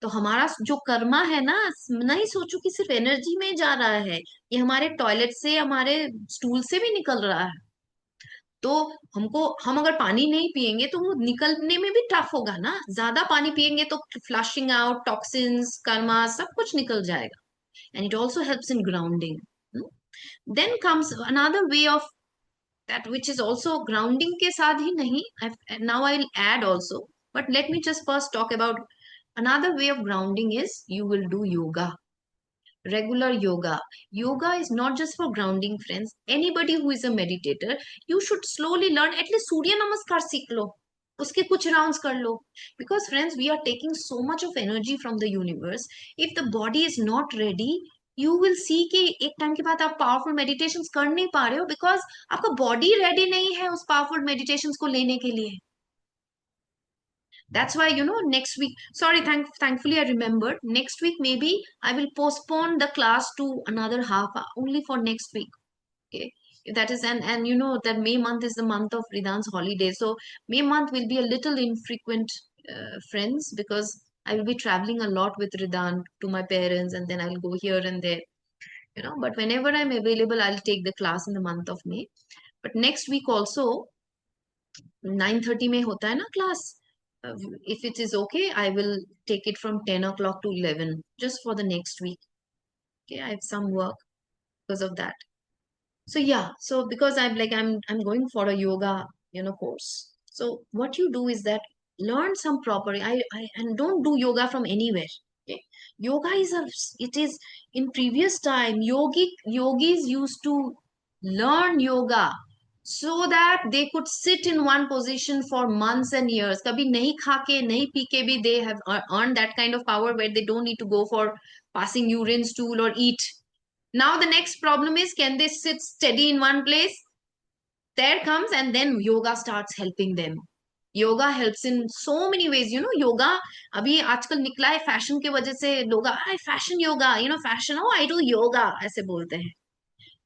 तो हमारा जो कर्मा है ना, नहीं सोचो कि सिर्फ एनर्जी में जा रहा है, ये हमारे टॉयलेट से, हमारे स्टूल से भी निकल रहा है। तो हमको, हम अगर पानी नहीं पिएंगे तो वो निकलने में भी टफ होगा ना, ज्यादा पानी पिएंगे तो फ्लशिंग आउट टॉक्सिन्स, कर्मा, सब कुछ निकल जाएगा। And it also helps in grounding. Then comes another way of that which is also grounding के साथ ही नहीं, now I will add also, but let me just first talk about another way of grounding is you will do yoga, regular yoga. Yoga is not just for grounding, friends. Anybody who is a meditator, you should slowly learn at least Surya Namaskar सीख लो, उसके कुछ rounds कर लो, because friends, we are taking so much of energy from the universe. If the body is not ready, you will see कि एक time के बाद आप powerful meditations कर नहीं पा रहे हो, बिकॉज आपका बॉडी रेडी नहीं है उस पावरफुल मेडिटेशंस को लेने के लिए। That's why, next week, sorry, thankfully I remembered. Next week, maybe I will postpone the class to another half hour, only for next week. Okay. That is, and that May month is the month of Ridan's holiday. So May month will be a little infrequent, friends, because I will be traveling a lot with Ridan to my parents, and then I'll go here and there, but whenever I'm available, I'll take the class in the month of May. But next week also, 9:30 में होता है ना class. If it is okay, I will take it from 10 o'clock to 11 just for the next week. Okay, I have some work because of that. So yeah, so because I'm going for a yoga, course. So what you do is that learn some proper. I and don't do yoga from anywhere. Okay, yoga it is in previous time yogis used to learn yoga so that they could sit in one position for months and years. कभी नहीं खा के नहीं P के भी they have earned that kind of power where they don't need to go for passing urine stool or eat. Now the next problem is, can they sit steady in one place? There comes, and then yoga starts helping them. Yoga helps in so many ways. Yoga अभी आजकल निकला है fashion के वजह से लोग fashion yoga, fashion, oh I do yoga ऐसे बोलते हैं.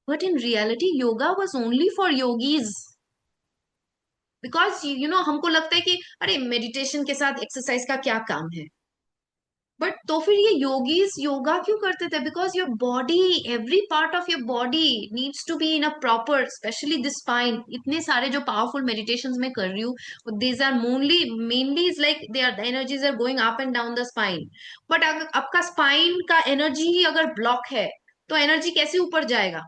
But in reality, yoga was only for yogis. Because हमको लगता है कि अरे मेडिटेशन के साथ एक्सरसाइज का क्या काम है. बट तो फिर ये योगीज योगा क्यों करते थे? Because your body, every part of your body needs to be in a proper, specially the spine. इतने सारे जो पावरफुल मेडिटेशंस में कर रही हूँ, these are mainly is like they are the energies are going up and down the spine. But अगर आपका spine का एनर्जी ही अगर ब्लॉक है, तो एनर्जी कैसे ऊपर जाएगा?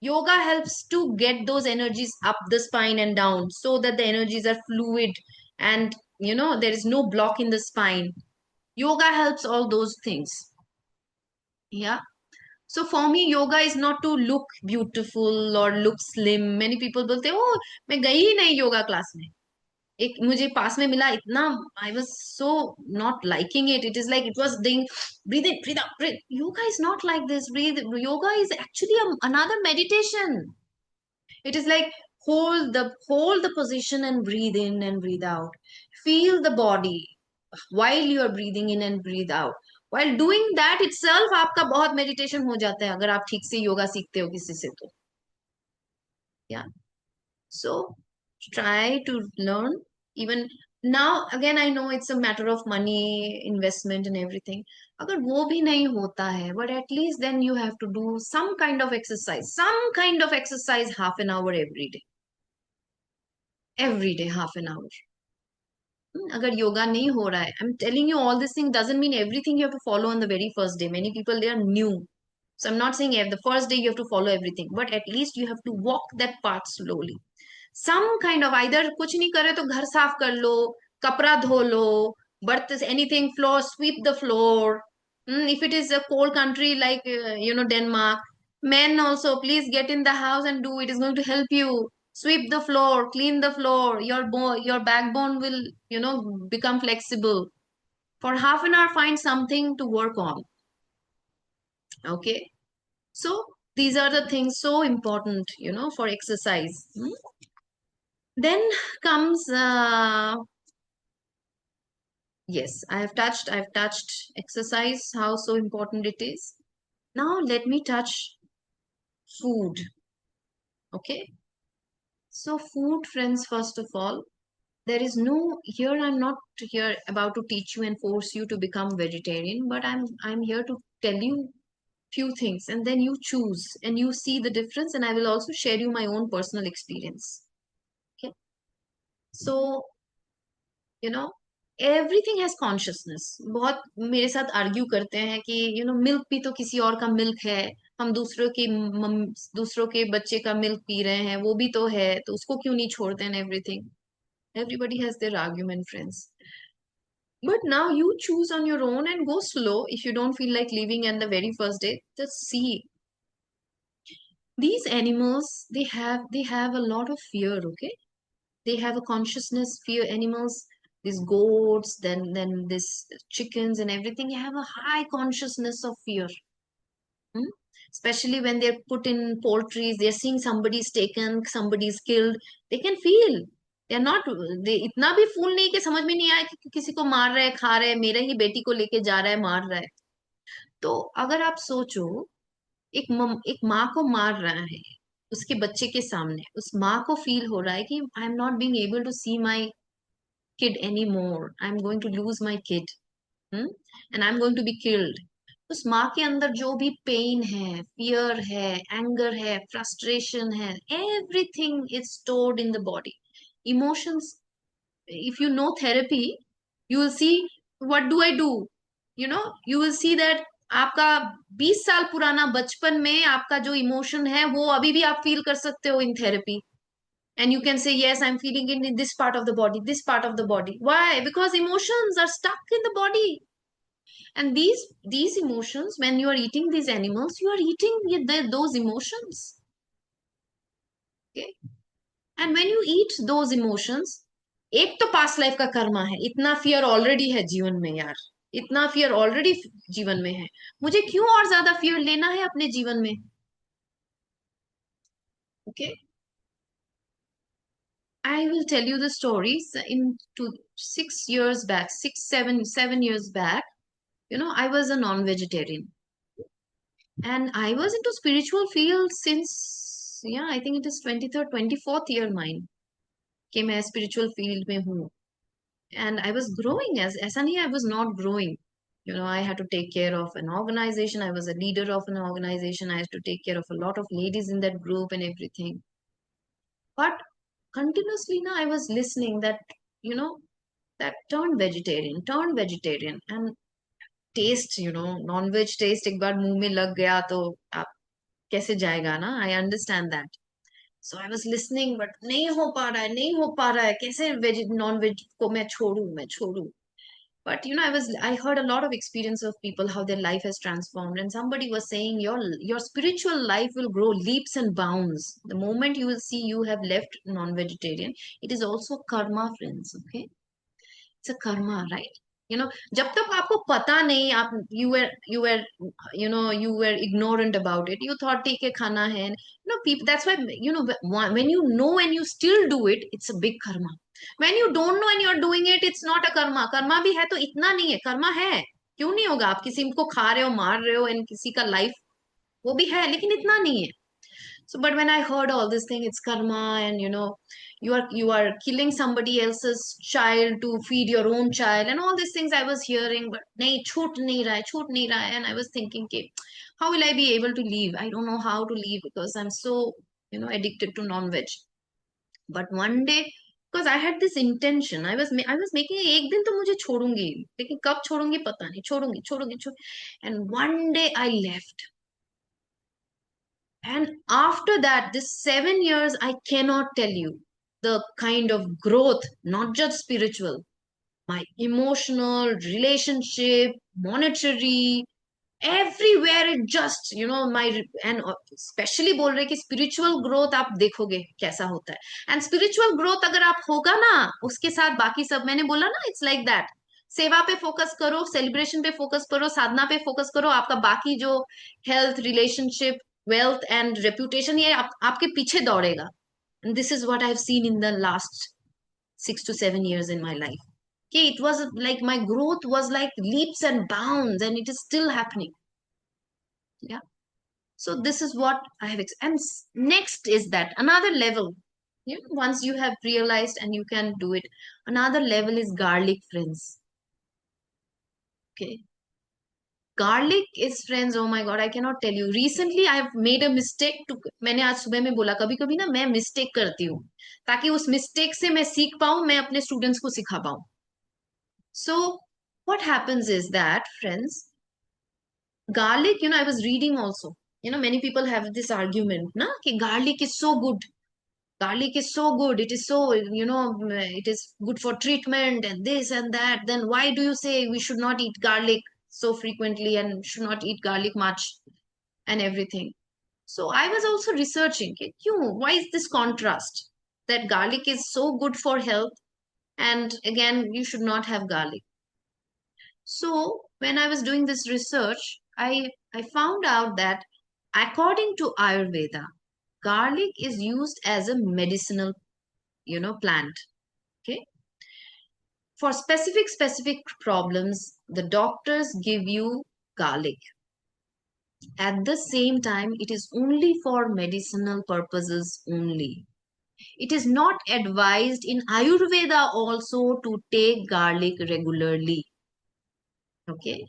Yoga helps to get those energies up the spine and down so that the energies are fluid, and there is no block in the spine. Yoga helps all those things. Yeah. So for me, yoga is not to look beautiful or look slim. Many people बोलते हैं, oh मैं गई ही नहीं yoga class में. एक मुझे पास में मिला इतना, I was so not liking it. It is like it was doing breathe in, breathe out, breathe. Yoga is not like this. Breathe. Yoga is actually another meditation. It is like hold the position and breathe in and breathe out. Feel the body while you are breathing in and breathe out. While doing that itself, आपका बहुत meditation हो जाता है अगर आप ठीक से योगा सीखते हो किसी से तो. Yeah. So try to learn. Even now, again, I know it's a matter of money, investment, and everything. अगर वो भी नहीं होता है, but at least then you have to do some kind of exercise, half an hour every day, half an hour. अगर योगा नहीं हो रहा है, I'm telling you, all this thing doesn't mean everything you have to follow on the very first day. Many people, they are new. So I'm not saying the first day you have to follow everything, but at least you have to walk that path slowly. Some kind of, either कुछ नहीं करे तो घर साफ कर लो, कपड़ा धो लो, बर्तन, anything, floor, sweep the floor. If it is a cold country like Denmark, men also, please get in the house and do it. Is going to help you. Sweep the floor, clean the floor. Your backbone will become flexible. For half an hour, find something to work on. Okay, so these are the things so important, for exercise. Then comes yes, I've touched exercise, how so important it is. Now let me touch food. Okay, so food, friends, first of all, there is no here, I'm not here about to teach you and force you to become vegetarian, but I'm here to tell you few things, and then you choose and you see the difference, and I will also share you my own personal experience. Okay, so you know everything has consciousness. बहुत मेरे साथ argue करते हैं कि milk भी तो किसी और का मिल्क है, हम दूसरों के बच्चे का मिल्क पी रहे हैं, वो भी तो है, तो उसको क्यों नहीं छोड़ते हैं? Everything, everybody has their argument, friends. But now you choose on your own and go slow. If you don't feel like leaving at the very first day, just see. These animals, they have a lot of fear. Okay, they have a consciousness. Fear animals, these goats, then this chickens and everything, have a high consciousness of fear. Hmm? Especially when they're put in poultries, they're seeing somebody's taken, somebody's killed, they can feel. They are not, they इतना भी फूल नहीं कि समझ में नहीं आया कि किसी को मार रहा है, खा रहा है, मेरे ही बेटी को लेके जा रहा है, मार रहा है। तो अगर आप सोचो, एक माँ को मार रहा है उसके बच्चे के सामने, उस माँ को फील हो रहा है कि I am not being able to see my kid anymore. I'm going to lose my kid. And I'm going to be killed. उस माँ के अंदर जो भी पेन है, फियर है, एंगर है, फ्रस्ट्रेशन है, everything is stored in the body, emotions. if you know therapy, you will see what do I do, you will see that आपका 20 साल पुराना बचपन में आपका जो इमोशन है वो अभी भी आप फील कर सकते हो इन therapy. And you can say, yes, I'm feeling it in this part of the body, this part of the body. Why? Because emotions are stuck in the body. And these emotions, when you are eating these animals, you are eating those emotions. Okay. And when you eat those emotions, एक तो past life का कर्मा है, इतना fear already है जीवन में यार, इतना फियर ऑलरेडी जीवन में है, मुझे क्यों और ज्यादा फियर लेना है अपने जीवन में. Okay. I will tell you the stories. In 6 years back, 7 years back, I was a non-vegetarian, and I was into spiritual field since, yeah, I think it is 23rd, 24th year mine कि मैं spiritual field में हूँ. And I was growing, as ऐसा नहीं I was not growing. I had to take care of an organization. I was a leader of an organization. I had to take care of a lot of ladies in that group and everything. But continuously now I was listening that, you know, that turn vegetarian and taste, non-veg taste एक बार मुंह में लग गया तो आप कैसे जाएगा ना. I understand that. So I was listening, but नहीं हो पा रहा है, नहीं हो पा रहा है, कैसे वेज नॉन वेज को मैं छोड़ू. But I heard a lot of experience of people how their life has transformed, and somebody was saying your spiritual life will grow leaps and bounds the moment you will see you have left non-vegetarian. It is also karma, friends. Okay, it's a karma, right? जब तक आपको पता नहीं, आप you were ignorant about it. You thought ठीक है खाना है. People, that's why when you know and you still do it, it's a big karma. When you don't know and you're doing it, it's not a karma. Karma भी है तो इतना नहीं है, कर्मा है. क्यों नहीं होगा? आप किसी को खा रहे हो, मार रहे हो, एंड किसी का लाइफ वो भी है, लेकिन इतना नहीं है. So, but when I heard all this thing, it's karma, and you are killing somebody else's child to feed your own child, and all these things I was hearing, but nahi, छूट नहीं रहा है, and I was thinking, okay, how will I be able to leave? I don't know how to leave because I'm so, addicted to non-veg. But one day, because I had this intention, I was making एक दिन तो मुझे छोड़ूंगी, लेकिन कब छोड़ूंगी पता नहीं, छोड़ूंगी. And one day I left. And after that, this 7 years, I cannot tell you the kind of growth, not just spiritual, my emotional, relationship, monetary, everywhere it just, and especially बोल रहे कि spiritual growth आप देखोगे कैसा होता है. And spiritual growth अगर आप होगा ना, उसके साथ बाकी सब मैंने बोला ना, it's like that. सेवा पे फोकस करो, सेलिब्रेशन पे फोकस करो, साधना पे फोकस करो, आपका बाकी जो health, relationship, wealth and reputation, ये आपके पीछे दौड़ेगा. And this is what I've seen in the last 6 to 7 years in my life. Okay, it was like my growth was like leaps and bounds, and it is still happening. Yeah. So this is what I have. And next is that another level. Once you have realized and you can do it, another level is garlic, friends. Okay. Garlic is, friends, oh my god, I cannot tell you. Recently I have made a mistake to, मैंने आज सुबह में बोला कभी कभी ना मैं mistake करती हूँ, ताकि उस मिस्टेक से मैं सीख पाऊं, मैं अपने स्टूडेंट्स को सिखा पाऊं. So what happens is that, friends, garlic, I was reading also, many people have this argument na कि garlic is so good, garlic is so good, it is so, it is good for treatment and this and that. Then why do you say we should not eat garlic so frequently and should not eat garlic much and everything? So I was also researching कि क्यों, why is this contrast that garlic is so good for health and again you should not have garlic? So when I was doing this research, I found out that according to Ayurveda, garlic is used as a medicinal, plant. Okay. For specific problems, the doctors give you garlic. At the same time, it is only for medicinal purposes only. It is not advised in Ayurveda also to take garlic regularly. Okay.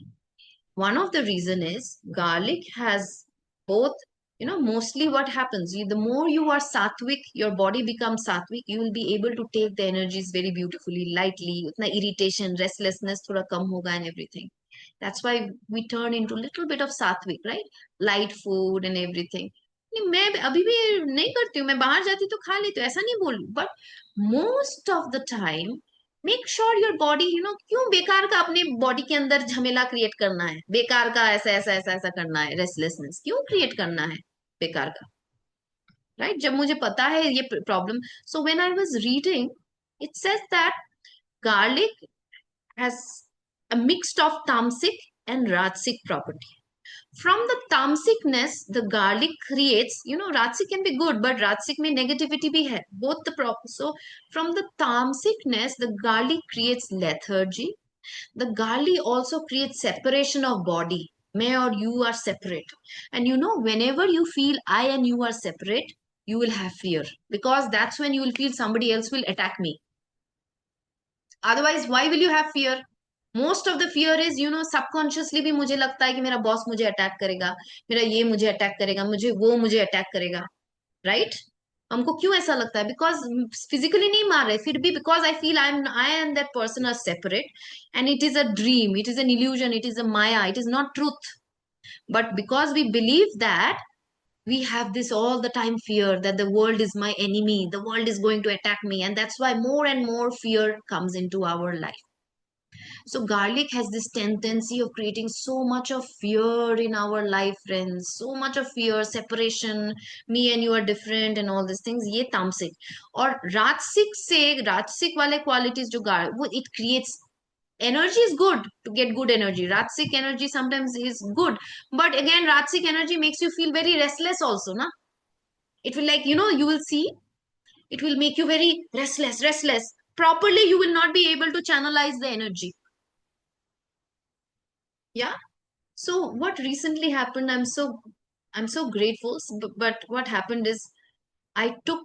One of the reason is garlic has both, mostly what happens, the more you are sattvic, your body becomes sattvic, you will be able to take the energies very beautifully, lightly, utna irritation, restlessness thoda kam hoga and everything. That's why we turn into little bit of sattvic, right? Light food and everything. नहीं, मैं अभी भी नहीं करती हूँ, मैं बाहर जाती तो खा लेती हूँ, ऐसा नहीं बोल, but most of the time make sure your body, क्यों बेकार का अपने बॉडी के अंदर झमेला क्रिएट करना है, बेकार का ऐसा ऐसा ऐसा ऐसा करना है, रेस्टलेसनेस क्यों क्रिएट करना है बेकार का, राइट? जब मुझे पता है ये problem, so when I was reading, it says that garlic has a mix of tamasic and rajasic property. From the tamasicness, the garlic creates, rajasic can be good, but rajasic में negativity भी है, both the problem. So from the tamasicness, the garlic creates lethargy. The garlic also creates separation of body. मैं और you are separate. And whenever you feel I and you are separate, you will have fear, because that's when you will feel somebody else will attack me. Otherwise, why will you have fear? Most of the fear is, subconsciously भी मुझे लगता है कि मेरा boss मुझे attack करेगा, मेरा ये मुझे अटैक करेगा, मुझे अटैक करेगा, राइट? हमको क्यों ऐसा लगता है? बिकॉज फिजिकली नहीं मार रहे, फिर भी because I and that person are separate, and it is a dream, it is an illusion, it is a maya, it is not truth. But because we believe that, we have this all the time fear that the world is my enemy, the world is going to attack me, and that's why more and more fear comes into our life. So garlic has this tendency of creating so much of fear in our life, friends. So much of fear, separation, me and you are different, and all these things. ये तामसिक. और राजसिक वाले qualities जो garlic, वो it creates energy is good, to get good energy. Rajasic energy sometimes is good, but again, Rajasic energy makes you feel very restless also, na? It will, like, you will see, it will make you very restless. Properly, you will not be able to channelize the energy. Yeah. So what recently happened, I'm so grateful, but what happened is I took,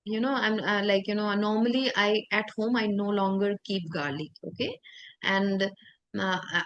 I'm like, normally I at home I no longer keep garlic, okay? And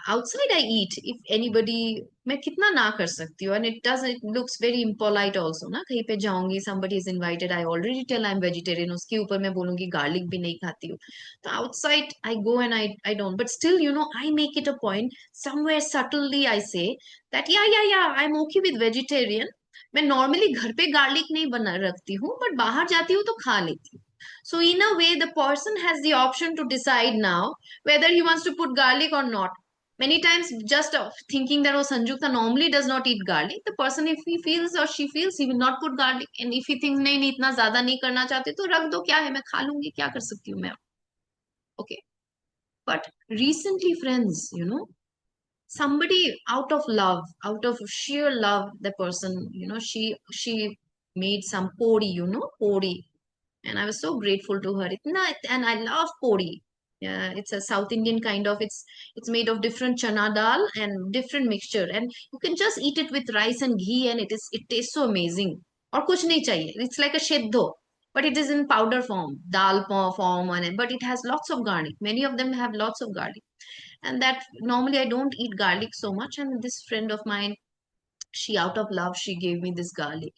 outside I eat, if anybody, मैं कितना ना कर सकती हूँ, and it looks very impolite also ना, कहीं पे जाऊंगी, somebody is invited, I already tell I'm vegetarian, उसके ऊपर मैं बोलूंगी garlic भी नहीं खाती हूँ. तो outside I go and I don't, but still, I make it a point, somewhere subtly I say that yeah, I'm okay with vegetarian. मैं नॉर्मली घर पे गार्लिक नहीं बना रखती हूँ, बट बाहर जाती हूँ तो खा लेती हूँ. So in a way, the person has the option to decide now whether he wants to put garlic or not. Many times, just of thinking that, oh, Sanjukta normally does not eat garlic. The person, if he feels or she feels, he will not put garlic. And if he thinks, नहीं इतना ज्यादा नहीं करना चाहते, तो रख दो, क्या है, मैं खा लूंगी, क्या कर सकती हूँ मैं? Okay. But recently, friends, somebody out of love, out of sheer love, the person, she made some podi, podi, and I was so grateful to her. And I love podi. Yeah, it's a South Indian kind of. It's made of different chana dal and different mixture, and you can just eat it with rice and ghee, and it tastes so amazing. और कुछ नहीं चाहिए. It's like a sheddho, but it is in powder form, form, and but it has lots of garlic. Many of them have lots of garlic, and that normally I don't eat garlic so much. And this friend of mine, she out of love, she gave me this garlic,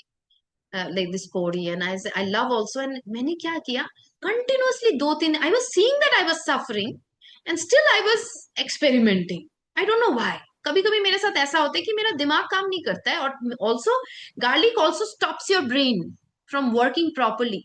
like this podi, and I love also. And मैंने क्या किया, continuously दो तीन, I was seeing that I was suffering, and still I was experimenting. I don't know why. कभी कभी मेरे साथ ऐसा होता है कि मेरा दिमाग काम नहीं करता है, और also garlic also stops your brain from working properly.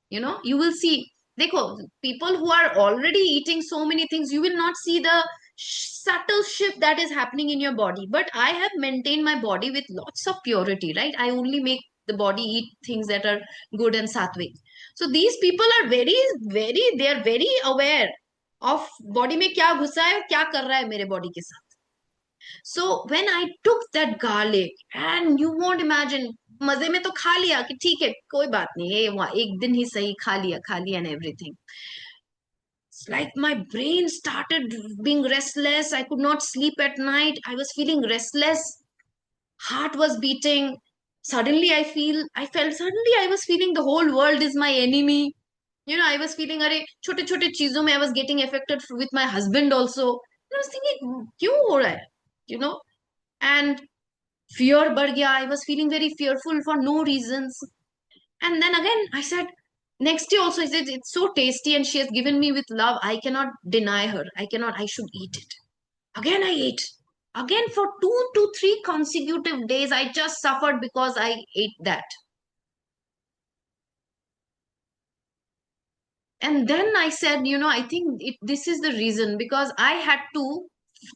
You will see, देखो, people who are already eating so many things, you will not see the subtle shift that is happening in your body. But I have maintained my body with lots of purity, right? I only make the body eat things that are good and sattvic. So these people are they are very aware of body में क्या घुसा है, क्या कर रहा है मेरे body के साथ. So when I took that garlic, and you won't imagine, मजे में तो खा लिया कि ठीक है कोई बात नहीं, ये वहाँ एक दिन ही सही, खा लिया and everything. It's like my brain started being restless. I could not sleep at night. I was feeling restless. Heart was beating. Suddenly suddenly I was feeling the whole world is my enemy. I was feeling, अरे छोटे छोटे चीजों में I was getting affected with my husband also. And I was thinking, क्यों हो रहा है? You know, and fear बढ़ गया. I was feeling very fearful for no reasons. And then again, I said, next day also, I said, it's so tasty and she has given me with love. I cannot deny her. I should eat it. Again, I ate. Again, for 2 to 3 consecutive days, I just suffered because I ate that. And then I said, I think this is the reason, because I had to,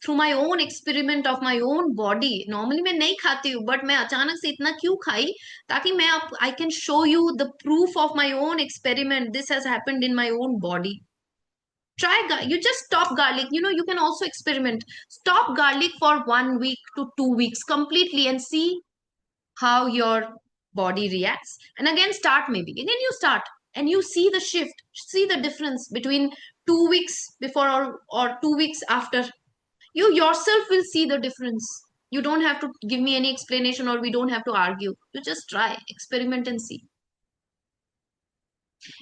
through my own experiment of my own body. Normally मैं नहीं खाती हूँ, but मैं अचानक से इतना क्यों खाई, ताकि मैं आप I can show you the proof of my own experiment. This has happened in my own body. You just stop garlic. You can also experiment. Stop garlic for 1 week to 2 weeks completely and see how your body reacts. And again, start maybe. Again, you start and you see the shift, see the difference between 2 weeks before or 2 weeks after. You yourself will see the difference. You don't have to give me any explanation, or we don't have to argue. You just try, experiment, and see.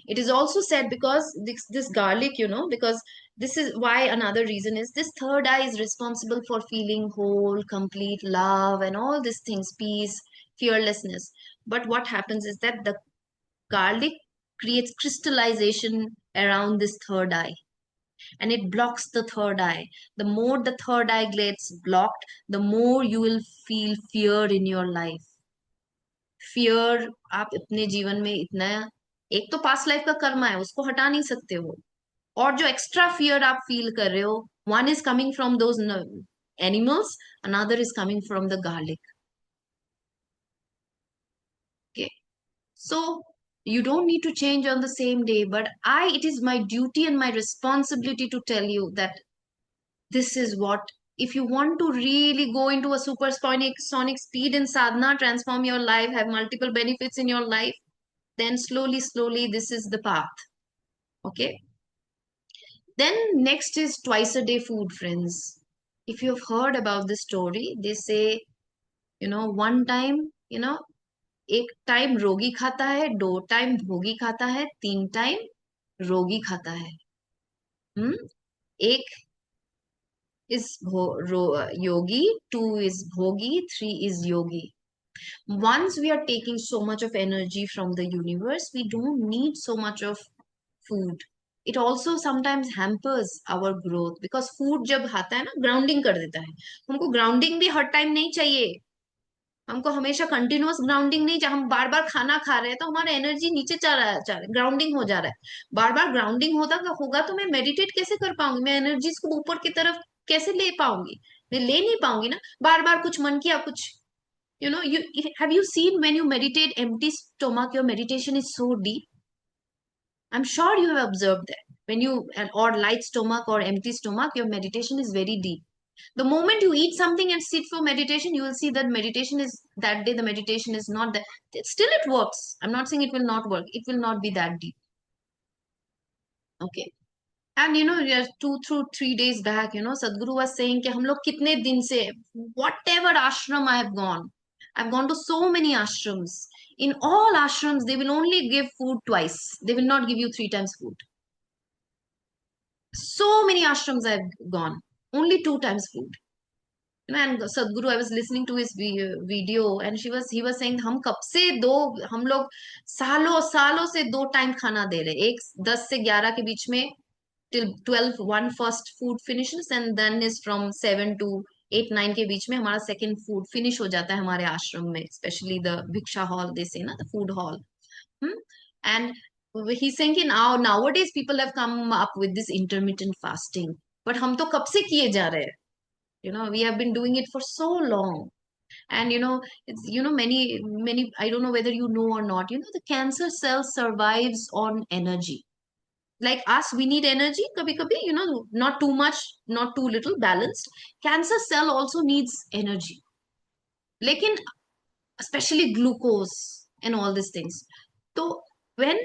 It is also said, because this garlic, because this is why, another reason is, this third eye is responsible for feeling whole, complete love, and all these things, peace, fearlessness. But what happens is that the garlic creates crystallization around this third eye, and it blocks the third eye. The more the third eye gets blocked, the more you will feel fear in your life. Fear आप अपने जीवन में इतना, एक तो past life का कर्मा है, उसको हटा नहीं सकते हो, और जो एक्स्ट्रा फियर आप फील कर रहे हो, one is coming from those animals, another is coming from the garlic. Okay, so you don't need to change on the same day, but it is my duty and my responsibility to tell you that this is what, if you want to really go into a supersonic speed in sadhana, transform your life, have multiple benefits in your life, then slowly, slowly, this is the path. Okay. Then next is twice a day food, friends. If you've heard about this story, they say, one time, एक time रोगी खाता है, 2 time भोगी खाता है, 3 time रोगी खाता है. हम्म. एक yogi, 2 is bhogi, 3 is yogi. Once we are taking so much of energy from the universe, we don't need so much of food. It also sometimes hampers our growth, because food जब आता है ना, grounding कर देता है. हमको grounding भी हर time नहीं चाहिए. हमको हमेशा कंटिन्यूअस ग्राउंडिंग नहीं चाहिए. हम बार बार खाना खा रहे हैं तो हमारा एनर्जी नीचे चला ग्राउंडिंग हो जा रहा है. बार बार ग्राउंडिंग होगा तो मैं मेडिटेट कैसे कर पाऊंगी, मैं एनर्जीज को ऊपर की तरफ कैसे ले पाऊंगी, मैं ले नहीं पाऊंगी ना. बार बार कुछ मन किया, कुछ, you have you seen when you meditate empty stomach, your meditation is so deep. I'm sure you have observed that when you, or light stomach or empty stomach, your meditation is very deep. The moment you eat something and sit for meditation, you will see that meditation is, that day the meditation is not that. Still it works. I'm not saying it will not work. It will not be that deep. Okay. And just 2 through 3 days back, Sadhguru was saying कि हम लोग कितने दिन से, whatever ashram I've gone to so many ashrams. In all ashrams, they will only give food twice. They will not give you 3 times food. So many ashrams I've gone, only 2 times food. And Sadhguru, I was listening to his video, and he was saying, हम कब से हम लोग सालों सालों से 2 time खाना दे रहे, एक 10 से 11 के बीच में, till 12 one first food finishes, and then is from 7 to 8 9 के बीच में हमारा second food finish हो जाता है हमारे आश्रम में, especially the Bhiksha hall, they say ना, the food hall. And he's saying कि nowadays people have come up with this intermittent fasting, but हम तो कब से किए जा रहे हैं. We have been doing it for so long. And it's, many, I don't know whether you know or not, the cancer cell survives on energy. Like us, we need energy kabhi kabhi, not too much, not too little, balanced. Cancer cell also needs energy, lekin especially glucose and all these things. So when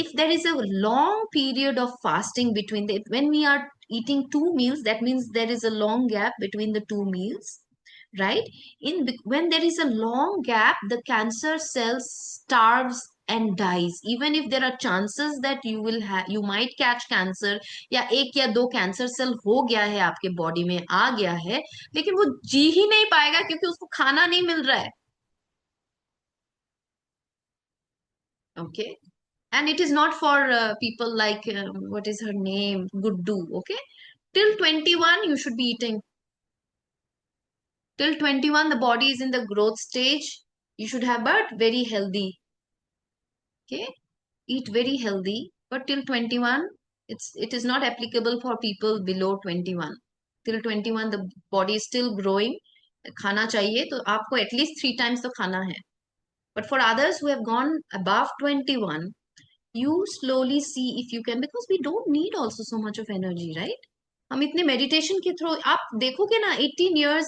if there is a long period of fasting between the, when we are eating two meals, that means there is a long gap between the two meals, right? When there is a long gap, the cancer cells starves and dies. Even if there are chances that you will have, you might catch cancer, या एक या दो cancer cell हो गया है आपके body में आ गया है, लेकिन वो जी ही नहीं पाएगा क्योंकि उसको खाना नहीं मिल रहा है. Okay. And it is not for people like what is her name, Guddu. Okay. Till 21 you should be eating. Till 21 the body is in the growth stage. You should have, but very healthy. Okay. Eat very healthy, but till 21 it is not applicable for people below 21. Till 21 the body is still growing. खाना चाहिए तो आपको at least 3 times तो खाना है. But for others who have gone above 21, you slowly see if you can, because we don't need also so much of energy, right? हम इतने meditation के थ्रू, आप देखोगे ना, 18 years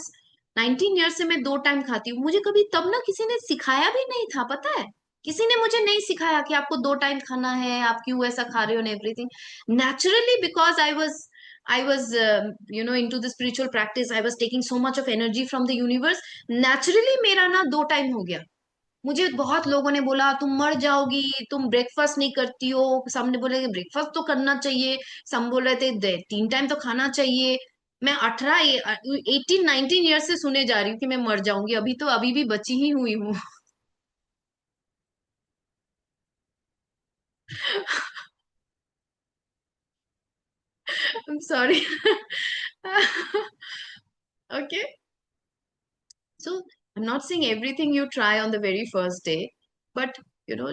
19 years से मैं 2 टाइम खाती हूँ. मुझे कभी तब ना किसी ने सिखाया भी नहीं था, पता है. किसी ने मुझे नहीं सिखाया कि आपको 2 टाइम खाना है, आप क्यों ऐसा खा रहे हो, everything naturally, because I was into the spiritual practice. I was taking so much of energy from the universe. Naturally मेरा ना 2 टाइम हो गया. मुझे बहुत लोगों ने बोला तुम मर जाओगी, तुम ब्रेकफास्ट नहीं करती हो. सामने बोले कि ब्रेकफास्ट तो करना चाहिए. सम बोल रहे थे 3 टाइम तो खाना चाहिए. मैं 18 19 ईयर से सुने जा रही हूँ कि मैं मर जाऊंगी. अभी तो अभी भी बची ही हुई हूँ. I'm sorry. Okay. So I'm not saying everything you try on the very first day, but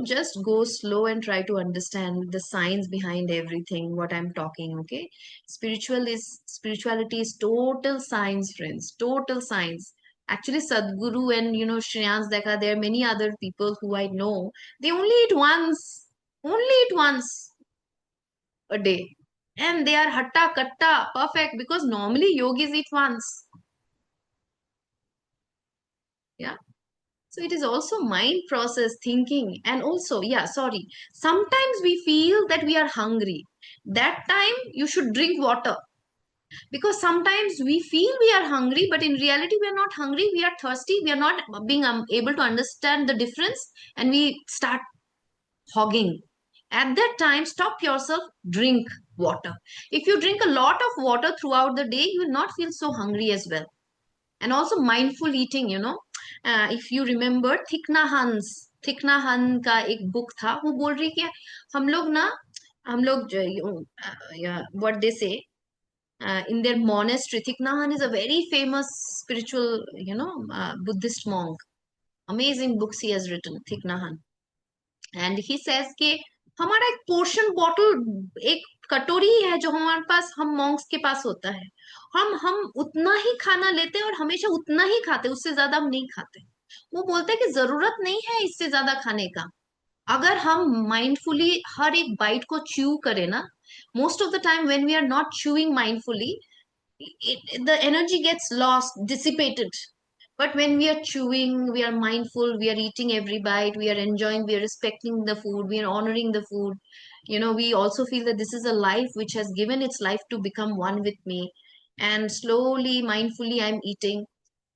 just go slow and try to understand the science behind everything, what I'm talking, okay? Spirituality is total science, friends, total science. Actually, Sadhguru and Shriyans Dekha, there are many other people who I know. They only eat once a day. And they are hatta katta perfect, because normally yogis eat once. Yeah. So it is also mind process thinking. And also, yeah, sorry. Sometimes we feel that we are hungry. That time you should drink water, because sometimes we feel we are hungry, but in reality we are not hungry. We are thirsty. We are not being able to understand the difference, and we start hogging. At that time, stop yourself, drink water. If you drink a lot of water throughout the day, you will not feel so hungry as well. And also mindful eating, if you remember थिकना हन का एक book था. वो बोल रही कि हम लोग ना हम लोग what they say, in their monastery. थिकना हन is a very famous spiritual, Buddhist monk. Amazing books he has written, थिकना हन. एंड ही सेज कि हमारा एक पोर्शन बॉटल, एक कटोरी ही है जो हमारे पास, हम मॉन्क्स के पास होता है. हम उतना ही खाना लेते हैं और हमेशा उतना ही खाते, उससे ज्यादा हम नहीं खाते. वो बोलते हैं कि जरूरत नहीं है इससे ज्यादा खाने का. अगर हम माइंडफुली हर एक बाइट को च्यू करें ना, most of the time when we are not chewing mindfully, the energy gets lost, dissipated. But when we are chewing, we are mindful, we are eating every bite, we are enjoying, we are respecting the food, we are honoring the food. We also feel that this is a life which has given its life to become one with me. And slowly, mindfully, I'm eating.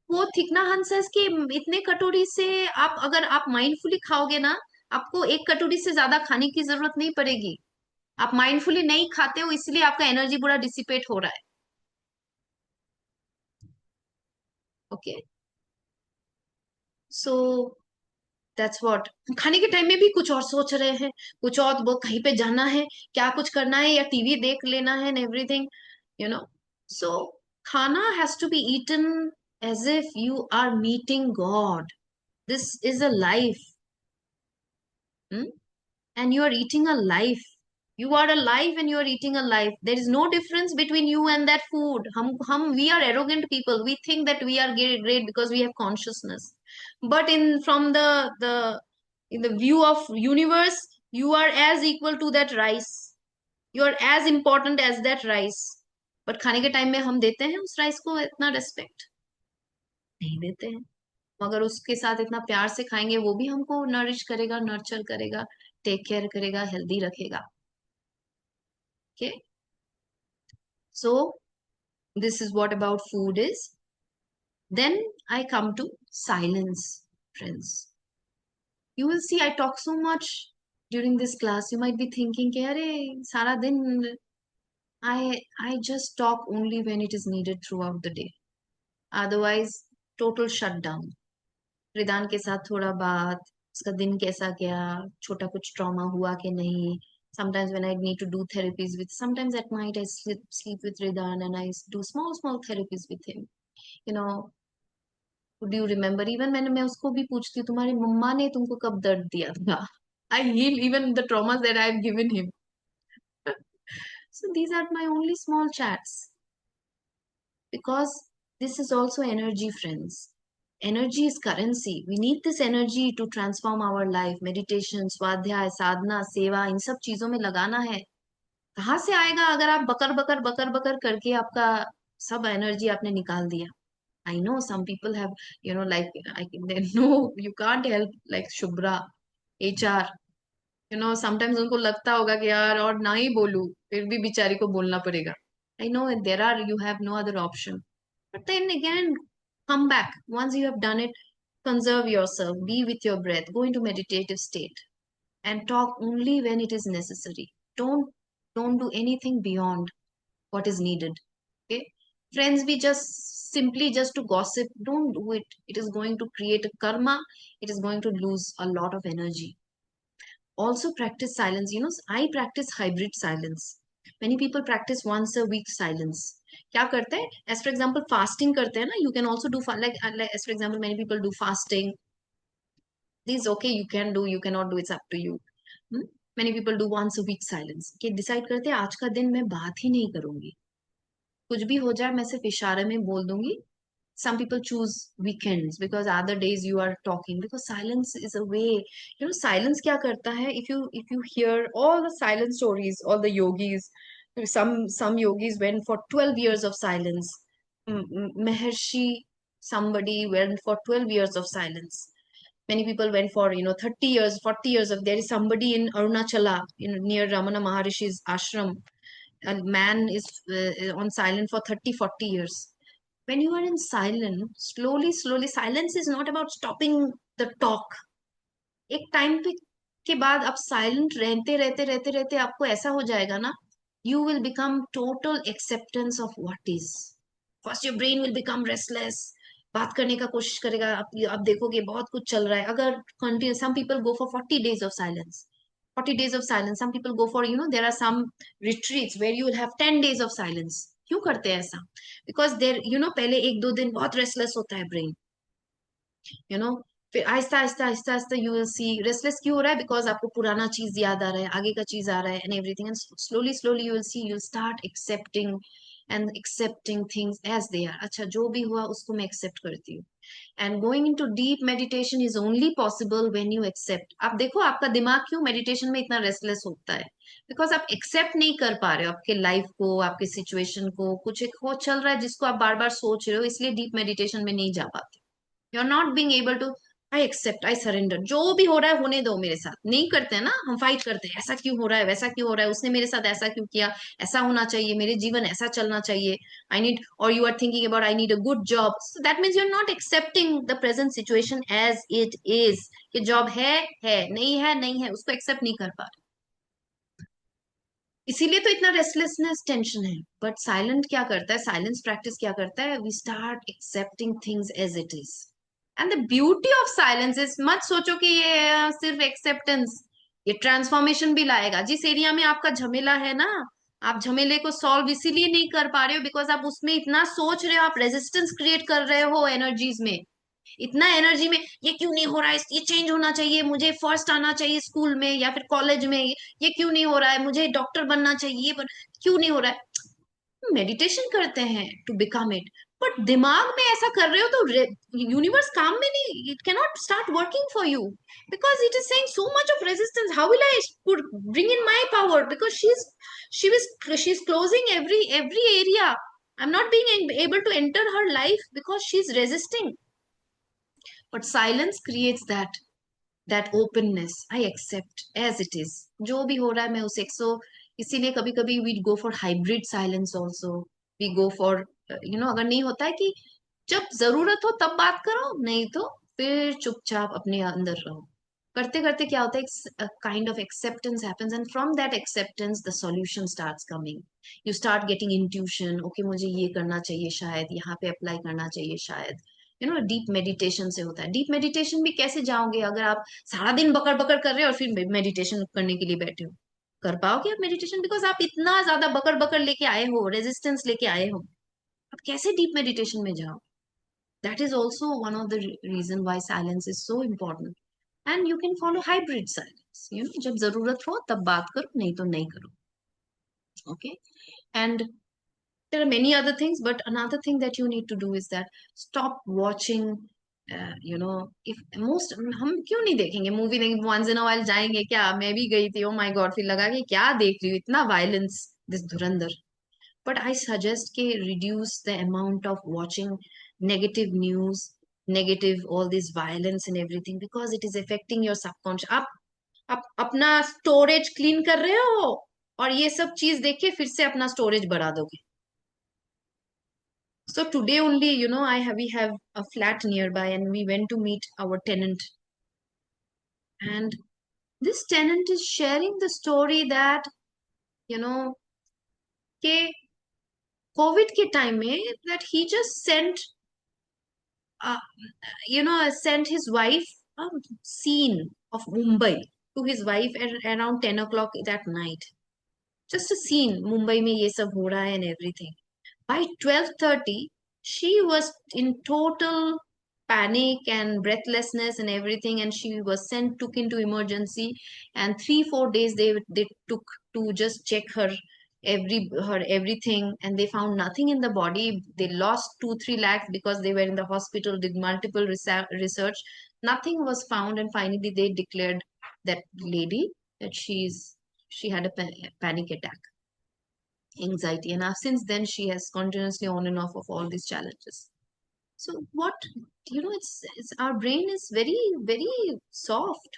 वो थिकना हंसेस कि इतने कटोरी से आप, अगर आप mindfully खाओगे ना, आपको एक कटोरी से ज्यादा खाने की जरूरत नहीं पड़ेगी. आप माइंडफुली नहीं खाते हो, इसलिए आपका एनर्जी पूरा डिसिपेट हो रहा है. ओके. So that's what. खाने के टाइम में भी कुछ और सोच रहे हैं, कुछ और, वो कहीं पे जाना है, क्या कुछ करना है, या टीवी देख लेना है, and everything, you know so khana has to be eaten as if you are meeting God. This is a life. And you are eating a life. You are alive and you are eating a life. There is no difference between you and that food. We are arrogant people. We think that we are great because we have consciousness. But in the view of universe, you are as equal to that rice. You are as important as that rice. But खाने के time में हम देते हैं उस rice को इतना respect नहीं देते हैं. मगर उसके साथ इतना प्यार से खाएंगे, वो भी हमको नरिश करेगा, नर्चर करेगा, टेक केयर करेगा, हेल्दी रखेगा. Okay, so this is what about food is. Then I come to silence, friends. You will see I talk so much during this class. You might be thinking कि अरे सारा दिन I just talk only when it is needed throughout the day. Otherwise, total shutdown. रिदान के साथ थोड़ा बात, उसका दिन कैसा गया, छोटा कुछ ट्रॉमा हुआ कि नहीं. Sometimes when I need to do therapies with, sometimes at night I sleep with Ridan and I do small therapies with him. You know, do you remember, even मैं उसको भी पूछती हूँ तुम्हारी मम्मा ने तुमको कब दर्द दिया था. I heal even the traumas that I have given him. So these are my only small chats because this is also energy, friends. Energy is currency. We need this energy to transform our life. Meditation, स्वाध्याय, साधना, सेवा, इन सब चीजों में लगाना है. कहाँ से आएगा अगर आप बकर बकर बकर बकर करके आपका सब एनर्जी आपने निकाल दिया. I know some people have, like, they know you can't help, like Shubhra, HR, sometimes उनको लगता होगा कि यार और ना ही बोलूं, फिर भी बेचारी को बोलना पड़ेगा. I know you have no other option. But then again, come back. Once you have done it, conserve yourself, be with your breath, go into meditative state, and talk only when it is necessary. Don't do anything beyond what is needed. Okay, friends, we just to gossip, don't do it. It is going to create a karma. It is going to lose a lot of energy. Also practice silence. I practice hybrid silence. Many people practice once a week silence. क्या करते हैं, as for example fasting करते हैं ना, you can also do like as for example many people do fasting. This is okay, you can do, you cannot do, it's up to you. Hmm? Many people do once a week silence कि decide करते हैं आज का दिन मैं बात ही नहीं करूंगी, कुछ भी हो जाए मैं सिर्फ इशारे में बोल दूंगी. Some people choose weekends because other days you are talking, because silence is a way. Silence kya karta hai, if you hear all the silent stories, all the yogis, some yogis went for 12 years of silence. Maharshi somebody went for 12 years of silence. Many people went for 30 years, 40 years of. There is somebody in Arunachala, near Ramana Maharishi's ashram. A man is on silent for 30, 40 years. When you are in silence, slowly, silence is not about stopping the talk. एक time पे के बाद आप silent रहते रहते रहते रहते आपको ऐसा हो जाएगा ना, you will become total acceptance of what is. First your brain will become restless, बात करने का कोशिश करेगा. आप देखोगे बहुत कुछ चल रहा है. अगर continue, some people go for 40 days of silence. 40 days of silence. Some people go for, there are some retreats where you will have 10 days of silence. क्यों करते हैं ऐसा? बिकॉज देर पहले एक दो दिन बहुत रेस्टलेस होता है ब्रेन. यू नो फिर Aahista Aahista Aahista Aahista you will C restless क्यों हो रहा है, बिकॉज आपको पुराना चीज याद आ रहा है, आगे का चीज आ रहा है, and everything. And slowly slowly you will see, you start accepting things as they are. अच्छा जो भी हुआ उसको मैं एक्सेप्ट करती हूँ. And going into deep meditation is only possible when you accept. आप देखो आपका दिमाग क्यों मेडिटेशन में इतना रेस्टलेस होता है, बिकॉज आप एक्सेप्ट नहीं कर पा रहे हो आपके लाइफ को, आपके सिचुएशन को. कुछ एक हो चल रहा है जिसको आप बार बार सोच रहे हो, इसलिए डीप मेडिटेशन में नहीं जा पाते. You are not being able to, I accept, I surrender, जो भी हो रहा है होने दो. मेरे साथ नहीं करते हैं ना, हम फाइट करते हैं, ऐसा क्यों हो रहा है, वैसा क्यों हो रहा है, उसने मेरे साथ ऐसा क्यों किया, ऐसा होना चाहिए, मेरे जीवन ऐसा चलना चाहिए. आई नीड, और you are thinking about I need a good job. So that means you are not accepting the present situation as it is. कि जॉब है नहीं है, नहीं है, उसको एक्सेप्ट नहीं कर पा रहे. इसीलिए तो इतना रेस्टलेसनेस, टेंशन है. बट साइलेंट क्या करता है, साइलेंस प्रैक्टिस क्या करता है, we start accepting things as it is. And the beauty of silence is, मत सोचो कि ये सिर्फ एक्सेप्टेंस, ये ट्रांसफॉर्मेशन भी लाएगा. जिस एरिया में आपका झमेला है ना, आप झमेले को सॉल्व इसीलिए नहीं कर पा रहे हो बिकॉज आप उसमें इतना सोच रहे हो, आप रेजिस्टेंस क्रिएट कर रहे हो एनर्जीज में. इतना एनर्जी में, ये क्यों नहीं हो रहा है, ये चेंज होना चाहिए, मुझे फर्स्ट आना चाहिए स्कूल में या फिर कॉलेज में, ये क्यों नहीं हो रहा है, मुझे डॉक्टर बनना चाहिए, पर क्यों नहीं हो रहा है. मेडिटेशन करते हैं टू बिकम इट, बट दिमाग में ऐसा कर रहे हो तो यूनिवर्स काम में नहीं, it cannot start working for you because it is saying so much of resistance. How will I put bring in my power, because she is closing every area. I'm not being able to enter her life because she's resisting. But silence creates that that openness. I accept as it is. जो भी हो रहा है मैं उसे so इसीलिए कभी कभी we go for hybrid silence also. We go for अगर नहीं होता है कि जब जरूरत हो तब बात करो, नहीं तो फिर चुपचाप अपने अंदर रहो. करते करते क्या होता है, kind of acceptance happens and from that acceptance the solution starts coming. You start getting intuition, okay मुझे ये करना चाहिए, शायद यहाँ पे अप्लाई करना चाहिए, शायद डीप मेडिटेशन से होता है. डीप मेडिटेशन भी कैसे जाओगे अगर आप सारा दिन बकर बकर कर रहे हो और फिर मेडिटेशन करने के लिए बैठे हो? कर पाओगे आप मेडिटेशन? बिकॉज आप इतना ज्यादा बकर बकर लेके आए हो, रेजिस्टेंस लेके आए हो, आप कैसे डीप मेडिटेशन में जाओ? That is also one of the reason why silence is so important. And you can follow hybrid silence, जब जरूरत हो तब बात करो, नहीं तो नहीं करो. Okay. And there are many other things, but another thing that you need to do is that stop watching. If most हम क्यों नहीं देखेंगे मूवी? नहीं, once in a while जाएंगे क्या? मैं भी गई थी, ओ माय गॉड, फिर लगा कि क्या देख रही हूँ, इतना violence, this Dhurandhar. But I suggest के reduce the amount of watching negative news, negative all this violence and everything, because it is affecting your subconscious. आप अपना स्टोरेज क्लीन कर रहे हो और ये सब चीज देख के फिर से अपना स्टोरेज बढ़ा दोगे. So today only, we have a flat nearby and we went to meet our tenant. And this tenant is sharing the story that, you know, के COVID के time में that he just uh, sent his wife a scene of Mumbai to his wife at around 10 o'clock that night. Just a scene, Mumbai में ये सब हो रहा है and everything. By 12:30, she was in total panic and breathlessness and everything, and she was took into emergency. And 3-4 days they took to just check her everything, and they found nothing in the body. They lost 2-3 lakhs because they were in the hospital, did multiple research. Nothing was found, and finally they declared that lady that she had a panic attack, anxiety, and since then she has continuously on and off of all these challenges. So what, it's our brain is very very soft.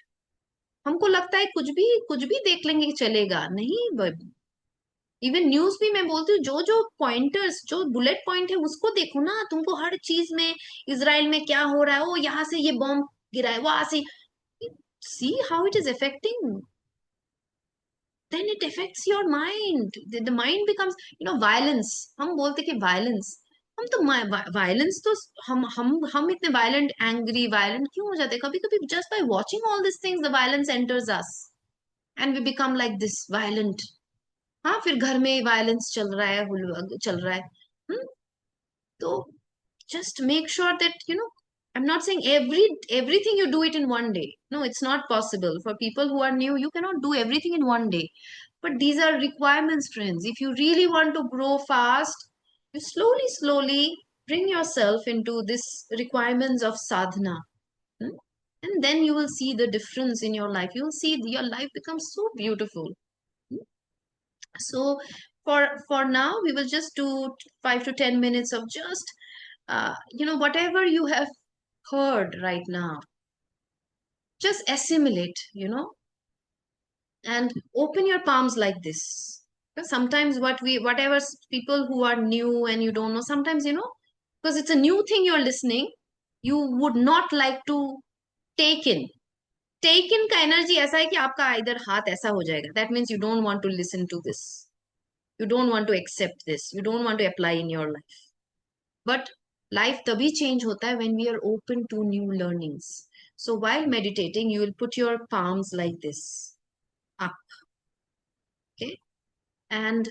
हमको लगता है कुछ भी देख लेंगे कि चलेगा, नहीं. इवन न्यूज भी मैं बोलती हूँ, जो जो पॉइंटर्स, जो बुलेट पॉइंट है उसको देखो ना. तुमको हर चीज में इसराइल में क्या हो रहा है, वो यहाँ से ये बॉम्ब गिरा है, वहां से, see how it is affecting. Then it affects your mind. The mind becomes, violence. हम बोलते कि violence, हम तो violence तो हम इतने violent, angry, violent क्यों हो जाते? कभी कभी just by watching all these things, the violence enters us and we become like this violent. हाँ, फिर घर में violence चल रहा है, चल रहा है. हम्म. तो just make sure that, I'm not saying everything you do it in one day. No, it's not possible. For people who are new, you cannot do everything in one day. But these are requirements, friends. If you really want to grow fast, you slowly bring yourself into this requirements of sadhana. Hmm? And then you will see the difference in your life. You will see your life becomes so beautiful. Hmm? So for now, we will just do 5 to 10 minutes of just whatever you have heard right now, just assimilate, and open your palms like this. Because sometimes people who are new and you don't know, sometimes, because it's a new thing you're listening, you would not like to take in. Take in का energy ऐसा है कि आपका इधर हाथ ऐसा हो जाएगा. That means you don't want to listen to this. You don't want to accept this. You don't want to apply in your life. But life तभी change होता है when we are open to new learnings. So while meditating, you will put your palms like this up. Okay. And